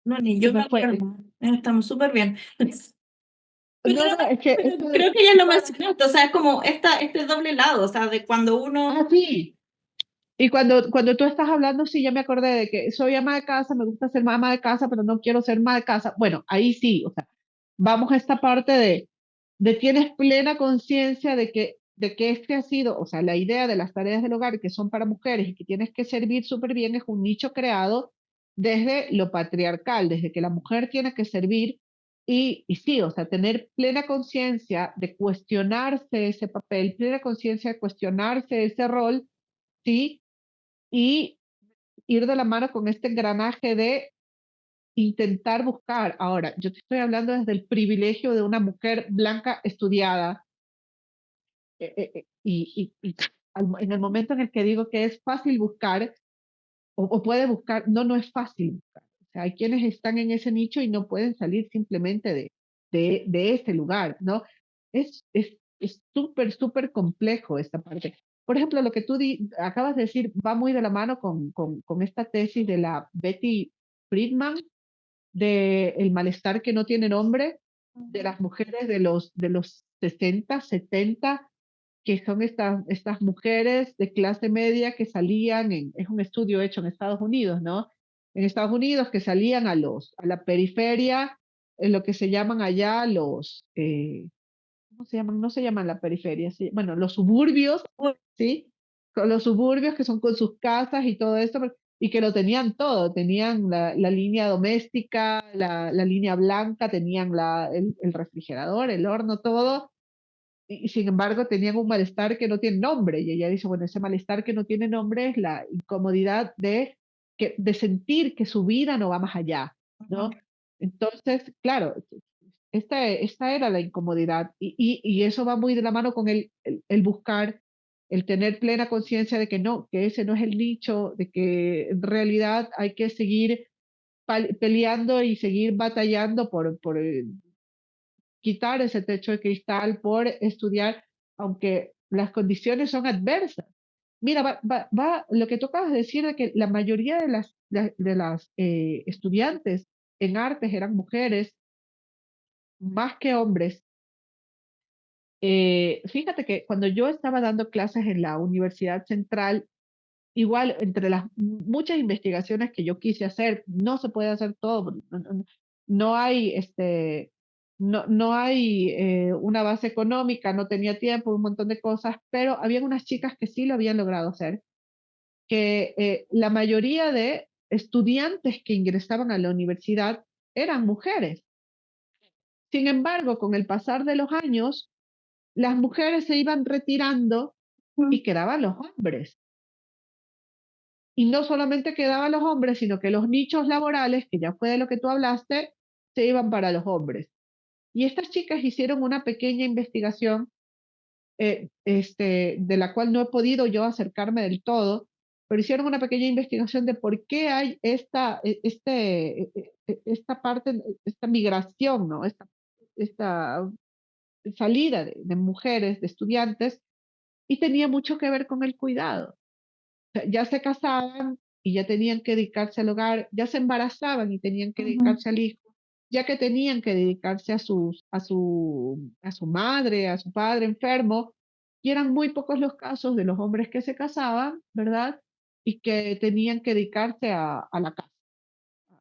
Speaker 3: No, ni
Speaker 5: se
Speaker 3: yo me
Speaker 5: me fue.
Speaker 3: acuerdo. Estamos súper bien.
Speaker 5: No, no, es que
Speaker 3: Pero
Speaker 5: esto
Speaker 3: creo
Speaker 5: de,
Speaker 3: que ya lo mencionaste, o sea, es como este doble lado, o sea, de cuando uno...
Speaker 5: sí. Y cuando tú estás hablando, sí, ya me acordé de que soy ama de casa, me gusta ser ama de casa, pero no quiero ser ama de casa. Bueno, ahí sí, o sea, vamos a esta parte de tienes plena conciencia de que este ha sido, o sea, la idea de las tareas del hogar que son para mujeres y que tienes que servir súper bien es un nicho creado desde lo patriarcal, desde que la mujer tiene que servir y sí, o sea, tener plena conciencia de cuestionarse ese papel, plena conciencia de cuestionarse ese rol, sí, y ir de la mano con este engranaje de intentar buscar. Ahora, yo te estoy hablando desde el privilegio de una mujer blanca estudiada en el momento en el que digo que es fácil buscar o puede buscar, no, no es fácil buscar. O sea, hay quienes están en ese nicho y no pueden salir simplemente de ese lugar, ¿no? Es súper, súper complejo esta parte. Por ejemplo, lo que tú acabas de decir va muy de la mano con esta tesis de la Betty Friedman, de el malestar que no tiene nombre, de las mujeres de los 60 70 que son estas mujeres de clase media que salían es un estudio hecho en Estados Unidos, ¿no? En Estados Unidos que salían a la periferia, en lo que se llaman allá ¿cómo se llaman? No se llaman la periferia, bueno, los suburbios, ¿sí? Con los suburbios que son con sus casas y todo esto, y que lo tenían todo, tenían la línea doméstica, la línea blanca, tenían el refrigerador, el horno, todo, y sin embargo tenían un malestar que no tiene nombre. Y ella dice, bueno, ese malestar que no tiene nombre es la incomodidad de sentir que su vida no va más allá, ¿no? Entonces, claro, esta era la incomodidad y eso va muy de la mano con el buscar, el tener plena conciencia de que no, que ese no es el nicho, de que en realidad hay que seguir peleando y seguir batallando quitar ese techo de cristal, por estudiar, aunque las condiciones son adversas. Mira, lo que tú acabas de decir de que la mayoría de las estudiantes en artes eran mujeres más que hombres. Fíjate que cuando yo estaba dando clases en la Universidad Central, igual entre las muchas investigaciones que yo quise hacer, no se puede hacer todo, no hay no hay una base económica, no tenía tiempo, un montón de cosas, pero había unas chicas que sí lo habían logrado hacer, que la mayoría de estudiantes que ingresaban a la universidad eran mujeres. Sin embargo, con el pasar de los años, las mujeres se iban retirando y quedaban los hombres. Y no solamente quedaban los hombres, sino que los nichos laborales, que ya fue de lo que tú hablaste, se iban para los hombres. Y estas chicas hicieron una pequeña investigación, de la cual no he podido yo acercarme del todo, pero hicieron una pequeña investigación de por qué hay esta parte, esta migración, ¿no? Esta salida de mujeres, de estudiantes, y tenía mucho que ver con el cuidado. Sea, ya se casaban y ya tenían que dedicarse al hogar, ya se embarazaban y tenían que dedicarse al hijo, ya que tenían que dedicarse a su madre, a su padre enfermo, y eran muy pocos los casos de los hombres que se casaban, ¿verdad? Y que tenían que dedicarse a la casa,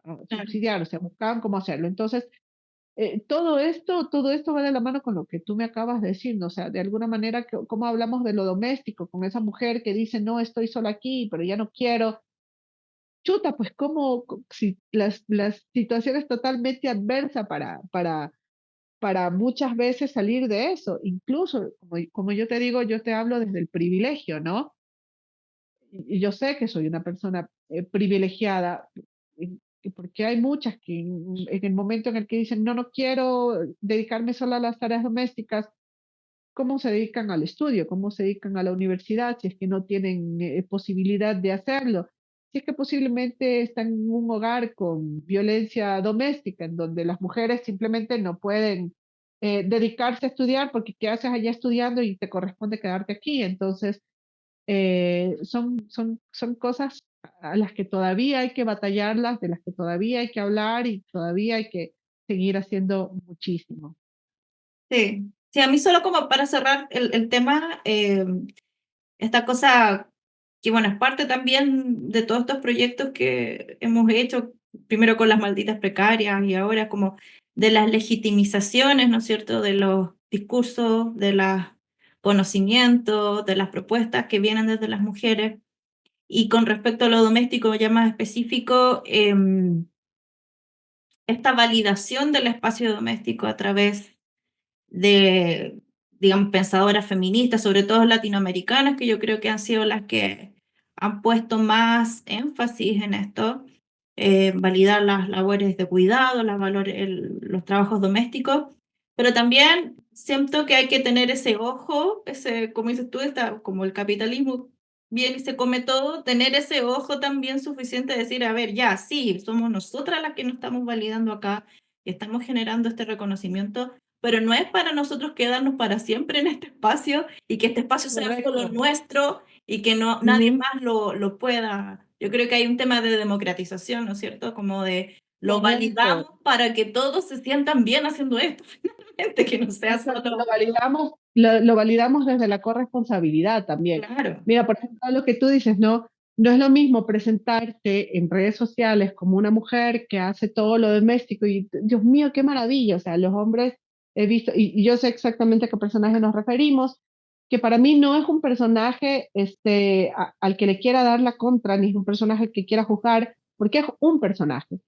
Speaker 5: a
Speaker 3: Claro.
Speaker 5: subsidiar, o sea, buscaban cómo hacerlo. Entonces, todo esto va de la mano con lo que tú me acabas de decir, ¿no? O sea, de alguna manera, cómo hablamos de lo doméstico, con esa mujer que dice, no, estoy sola aquí, pero ya no quiero. Chuta, pues si la situación es totalmente adversa para muchas veces salir de eso. Incluso, como yo te digo, yo te hablo desde el privilegio, ¿no? Y yo sé que soy una persona privilegiada, porque hay muchas que en el momento en el que dicen, no, no quiero dedicarme solo a las tareas domésticas, ¿cómo se dedican al estudio? ¿Cómo se dedican a la universidad si es que no tienen posibilidad de hacerlo? Si es que posiblemente están en un hogar con violencia doméstica, en donde las mujeres simplemente no pueden dedicarse a estudiar porque ¿qué haces allá estudiando y te corresponde quedarte aquí? Entonces, son cosas a las que todavía hay que batallarlas, de las que todavía hay que hablar y todavía hay que seguir haciendo muchísimo.
Speaker 3: Sí, sí, a mí solo como para cerrar el tema, esta cosa que, bueno, es parte también de todos estos proyectos que hemos hecho, primero con las malditas precarias y ahora como de las legitimizaciones, ¿no es cierto?, de los discursos, de los conocimientos, de las propuestas que vienen desde las mujeres. Y con respecto a lo doméstico ya más específico, esta validación del espacio doméstico a través de, digamos, pensadoras feministas, sobre todo latinoamericanas, que yo creo que han sido las que han puesto más énfasis en esto, validar las labores de cuidado, los trabajos domésticos, pero también siento que hay que tener ese ojo, como dices tú, como el capitalismo viene y se come todo, tener ese ojo también suficiente de decir, a ver, ya, sí, somos nosotras las que nos estamos validando acá, y estamos generando este reconocimiento, pero no es para nosotros quedarnos para siempre en este espacio y que este espacio sea solo
Speaker 5: Correcto.
Speaker 3: nuestro y que no, nadie
Speaker 5: Ujú.
Speaker 3: más lo pueda. Yo creo que hay un tema de democratización, ¿no es cierto? Como de lo
Speaker 5: Correcto.
Speaker 3: validamos para que todos se sientan bien haciendo esto, finalmente, que no sea
Speaker 5: Exacto,
Speaker 3: solo,
Speaker 5: lo validamos desde la corresponsabilidad también.
Speaker 3: claro.
Speaker 5: Mira, por ejemplo, lo que tú dices, no, no es lo mismo presentarte en redes sociales como una mujer que hace todo lo doméstico y Dios mío, qué maravilla, o sea, los hombres he visto, y yo sé exactamente a qué personaje nos referimos, que para mí no es un personaje al que le quiera dar la contra, ni es un personaje al que quiera juzgar, porque es un personaje,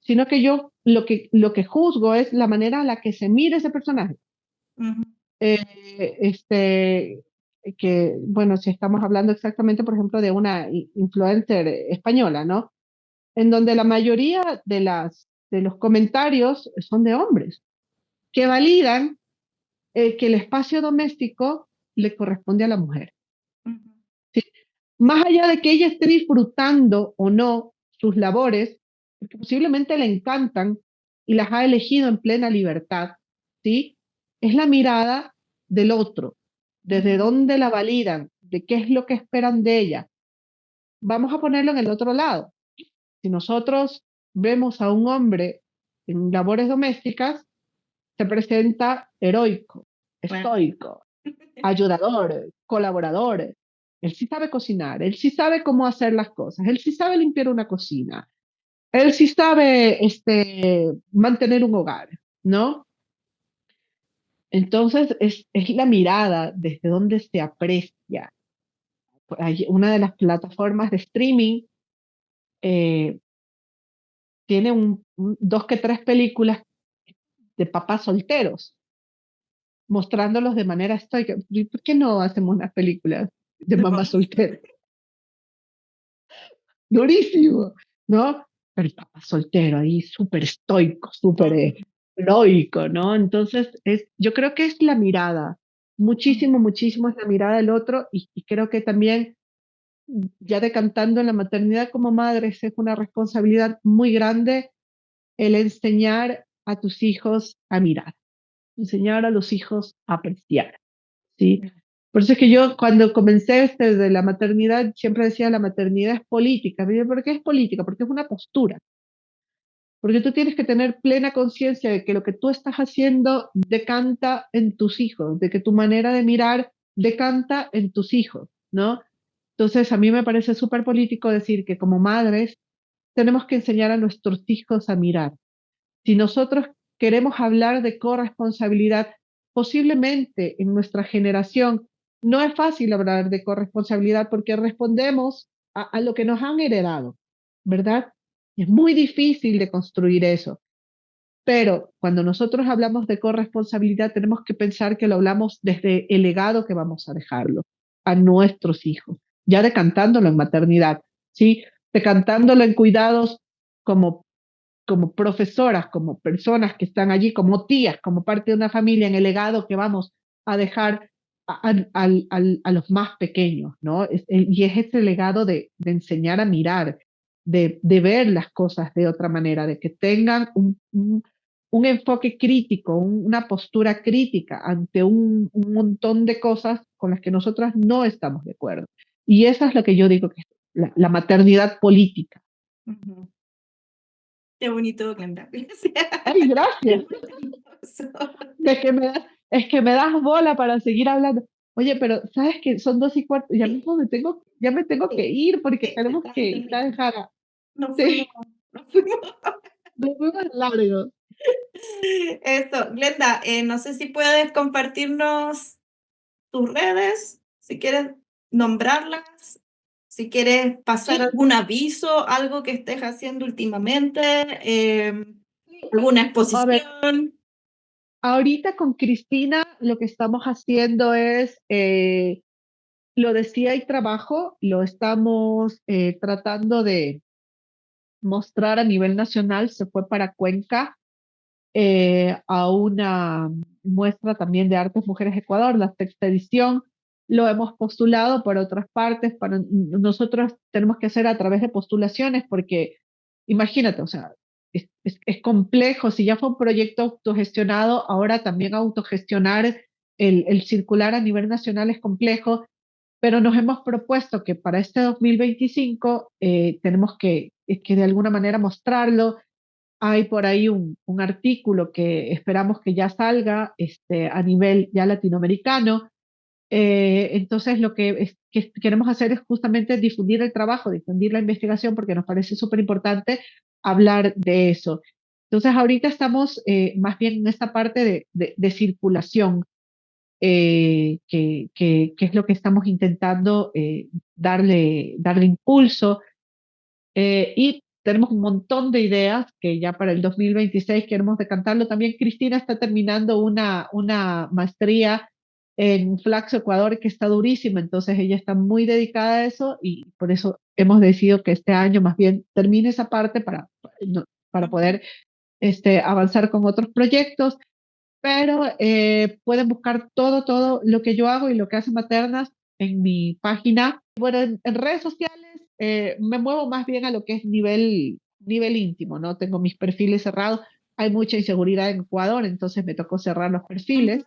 Speaker 5: sino que yo lo que juzgo es la manera en la que se mira ese personaje.
Speaker 3: Ujú,
Speaker 5: Este, que, bueno, si estamos hablando exactamente, por ejemplo, de una influencer española, ¿no? En donde la mayoría de los comentarios son de hombres, que validan que el espacio doméstico le corresponde a la mujer.
Speaker 3: ujú.
Speaker 5: ¿Sí? Más allá de que ella esté disfrutando o no sus labores, porque posiblemente le encantan y las ha elegido en plena libertad, ¿sí? es la mirada del otro, desde dónde la validan, de qué es lo que esperan de ella. Vamos a ponerlo en el otro lado. Si nosotros vemos a un hombre en labores domésticas, se presenta heroico,
Speaker 3: Bueno,
Speaker 5: estoico, ayudador, colaborador. Él sí sabe cocinar, él sí sabe cómo hacer las cosas, él sí sabe limpiar una cocina, él sí sabe mantener un hogar, ¿no? Entonces es la mirada desde donde se aprecia. Hay una de las plataformas de streaming eh, tiene dos que tres películas de papás solteros, mostrándolos de manera estoica. ¿Y por qué no hacemos unas películas de mamás solteras? Durísimo, ¿no? Pero el papá soltero ahí, súper estoico, súper heroico, ¿no? Entonces, yo creo que es la mirada, muchísimo, muchísimo es la mirada del otro y creo que también, ya decantando en la maternidad como madres, es una responsabilidad muy grande el enseñar a tus hijos a mirar, enseñar a los hijos a apreciar, ¿sí? Por eso es que yo cuando comencé de la maternidad siempre decía la maternidad es política. Me digo, ¿por qué es política? Porque es una postura. Porque tú tienes que tener plena conciencia de que lo que tú estás haciendo decanta en tus hijos, de que tu manera de mirar decanta en tus hijos, ¿no? Entonces a mí me parece súper político decir que como madres tenemos que enseñar a nuestros hijos a mirar. Si nosotros queremos hablar de corresponsabilidad, posiblemente en nuestra generación no es fácil hablar de corresponsabilidad porque respondemos a lo que nos han heredado, ¿verdad? Es muy difícil de construir eso. Pero cuando nosotros hablamos de corresponsabilidad, tenemos que pensar que lo hablamos desde el legado que vamos a dejarlo a nuestros hijos, ya decantándolo en maternidad, ¿sí? Decantándolo en cuidados como profesoras, como personas que están allí, como tías, como parte de una familia, en el legado que vamos a dejar a los más pequeños, ¿no? Y es ese legado de enseñar a mirar, de ver las cosas de otra manera, de que tengan un enfoque crítico, una postura crítica ante un montón de cosas con las que nosotras no estamos de acuerdo. Y esa es lo que yo digo que es la maternidad política.
Speaker 3: Ujú. Qué bonito, Glenda.
Speaker 5: Ay, gracias. Es que me das bola para seguir hablando. Oye, pero sabes que son 2:15, ya me tengo que ir porque
Speaker 3: Te
Speaker 5: tenemos
Speaker 3: estás
Speaker 5: que ir a
Speaker 3: terminando.
Speaker 5: dejar
Speaker 3: Nos fuimos,
Speaker 5: sí,
Speaker 3: nos fuimos.
Speaker 5: nos vemos largo.
Speaker 3: Eso, Glenda, no sé si puedes compartirnos tus redes, si quieres nombrarlas, si quieres pasar
Speaker 5: Sí,
Speaker 3: algún aviso, algo que estés haciendo últimamente,
Speaker 5: sí.
Speaker 3: alguna
Speaker 5: A ver,
Speaker 3: exposición.
Speaker 5: ahorita con Cristina lo que estamos haciendo es, lo decía y trabajo, lo estamos tratando de mostrar a nivel nacional, se fue para Cuenca a una muestra también de Artes Mujeres Ecuador, la sexta edición. Lo hemos postulado por otras partes, nosotros tenemos que hacer a través de postulaciones porque imagínate, o sea, es complejo, si ya fue un proyecto autogestionado, ahora también autogestionar el circular a nivel nacional es complejo, pero nos hemos propuesto que para este 2025 tenemos que de alguna manera mostrarlo. Hay por ahí un artículo que esperamos que ya salga a nivel ya latinoamericano. Entonces, lo que queremos hacer es justamente difundir el trabajo, difundir la investigación, porque nos parece súper importante hablar de eso. Entonces, ahorita estamos más bien en esta parte de circulación, que es lo que estamos intentando darle impulso. Y tenemos un montón de ideas que ya para el 2026 queremos decantarlo. También Cristina está terminando una maestría en Flaxo, Ecuador, que está durísima, entonces ella está muy dedicada a eso y por eso hemos decidido que este año más bien termine esa parte para poder avanzar con otros proyectos, pero pueden buscar todo lo que yo hago y lo que hace Maternas en mi página. Bueno, en redes sociales me muevo más bien a lo que es nivel íntimo, ¿no? Tengo mis perfiles cerrados. Hay mucha inseguridad en Ecuador, entonces me tocó cerrar los perfiles.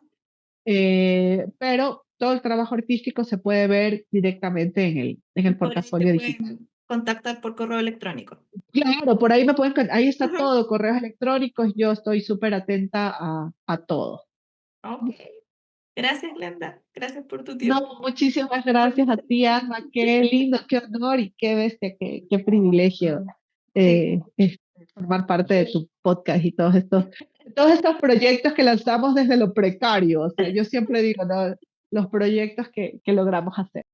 Speaker 5: pero todo el trabajo artístico se puede ver directamente en el
Speaker 3: Por ahí te
Speaker 5: portafolio digital.
Speaker 3: pueden contactar por correo electrónico.
Speaker 5: Claro, por ahí ahí está
Speaker 3: Ujú.
Speaker 5: todo, correos electrónicos, yo estoy súper atenta a todo.
Speaker 3: Ok. Gracias, Glenda. Gracias por tu
Speaker 5: No,
Speaker 3: tiempo.
Speaker 5: muchísimas gracias a ti, Alma, qué lindo, qué honor y qué bestia, qué privilegio
Speaker 3: Sí.
Speaker 5: formar parte de tu podcast y todos estos proyectos que lanzamos desde lo precario. O sea, yo siempre digo, ¿no? Los proyectos que logramos hacer.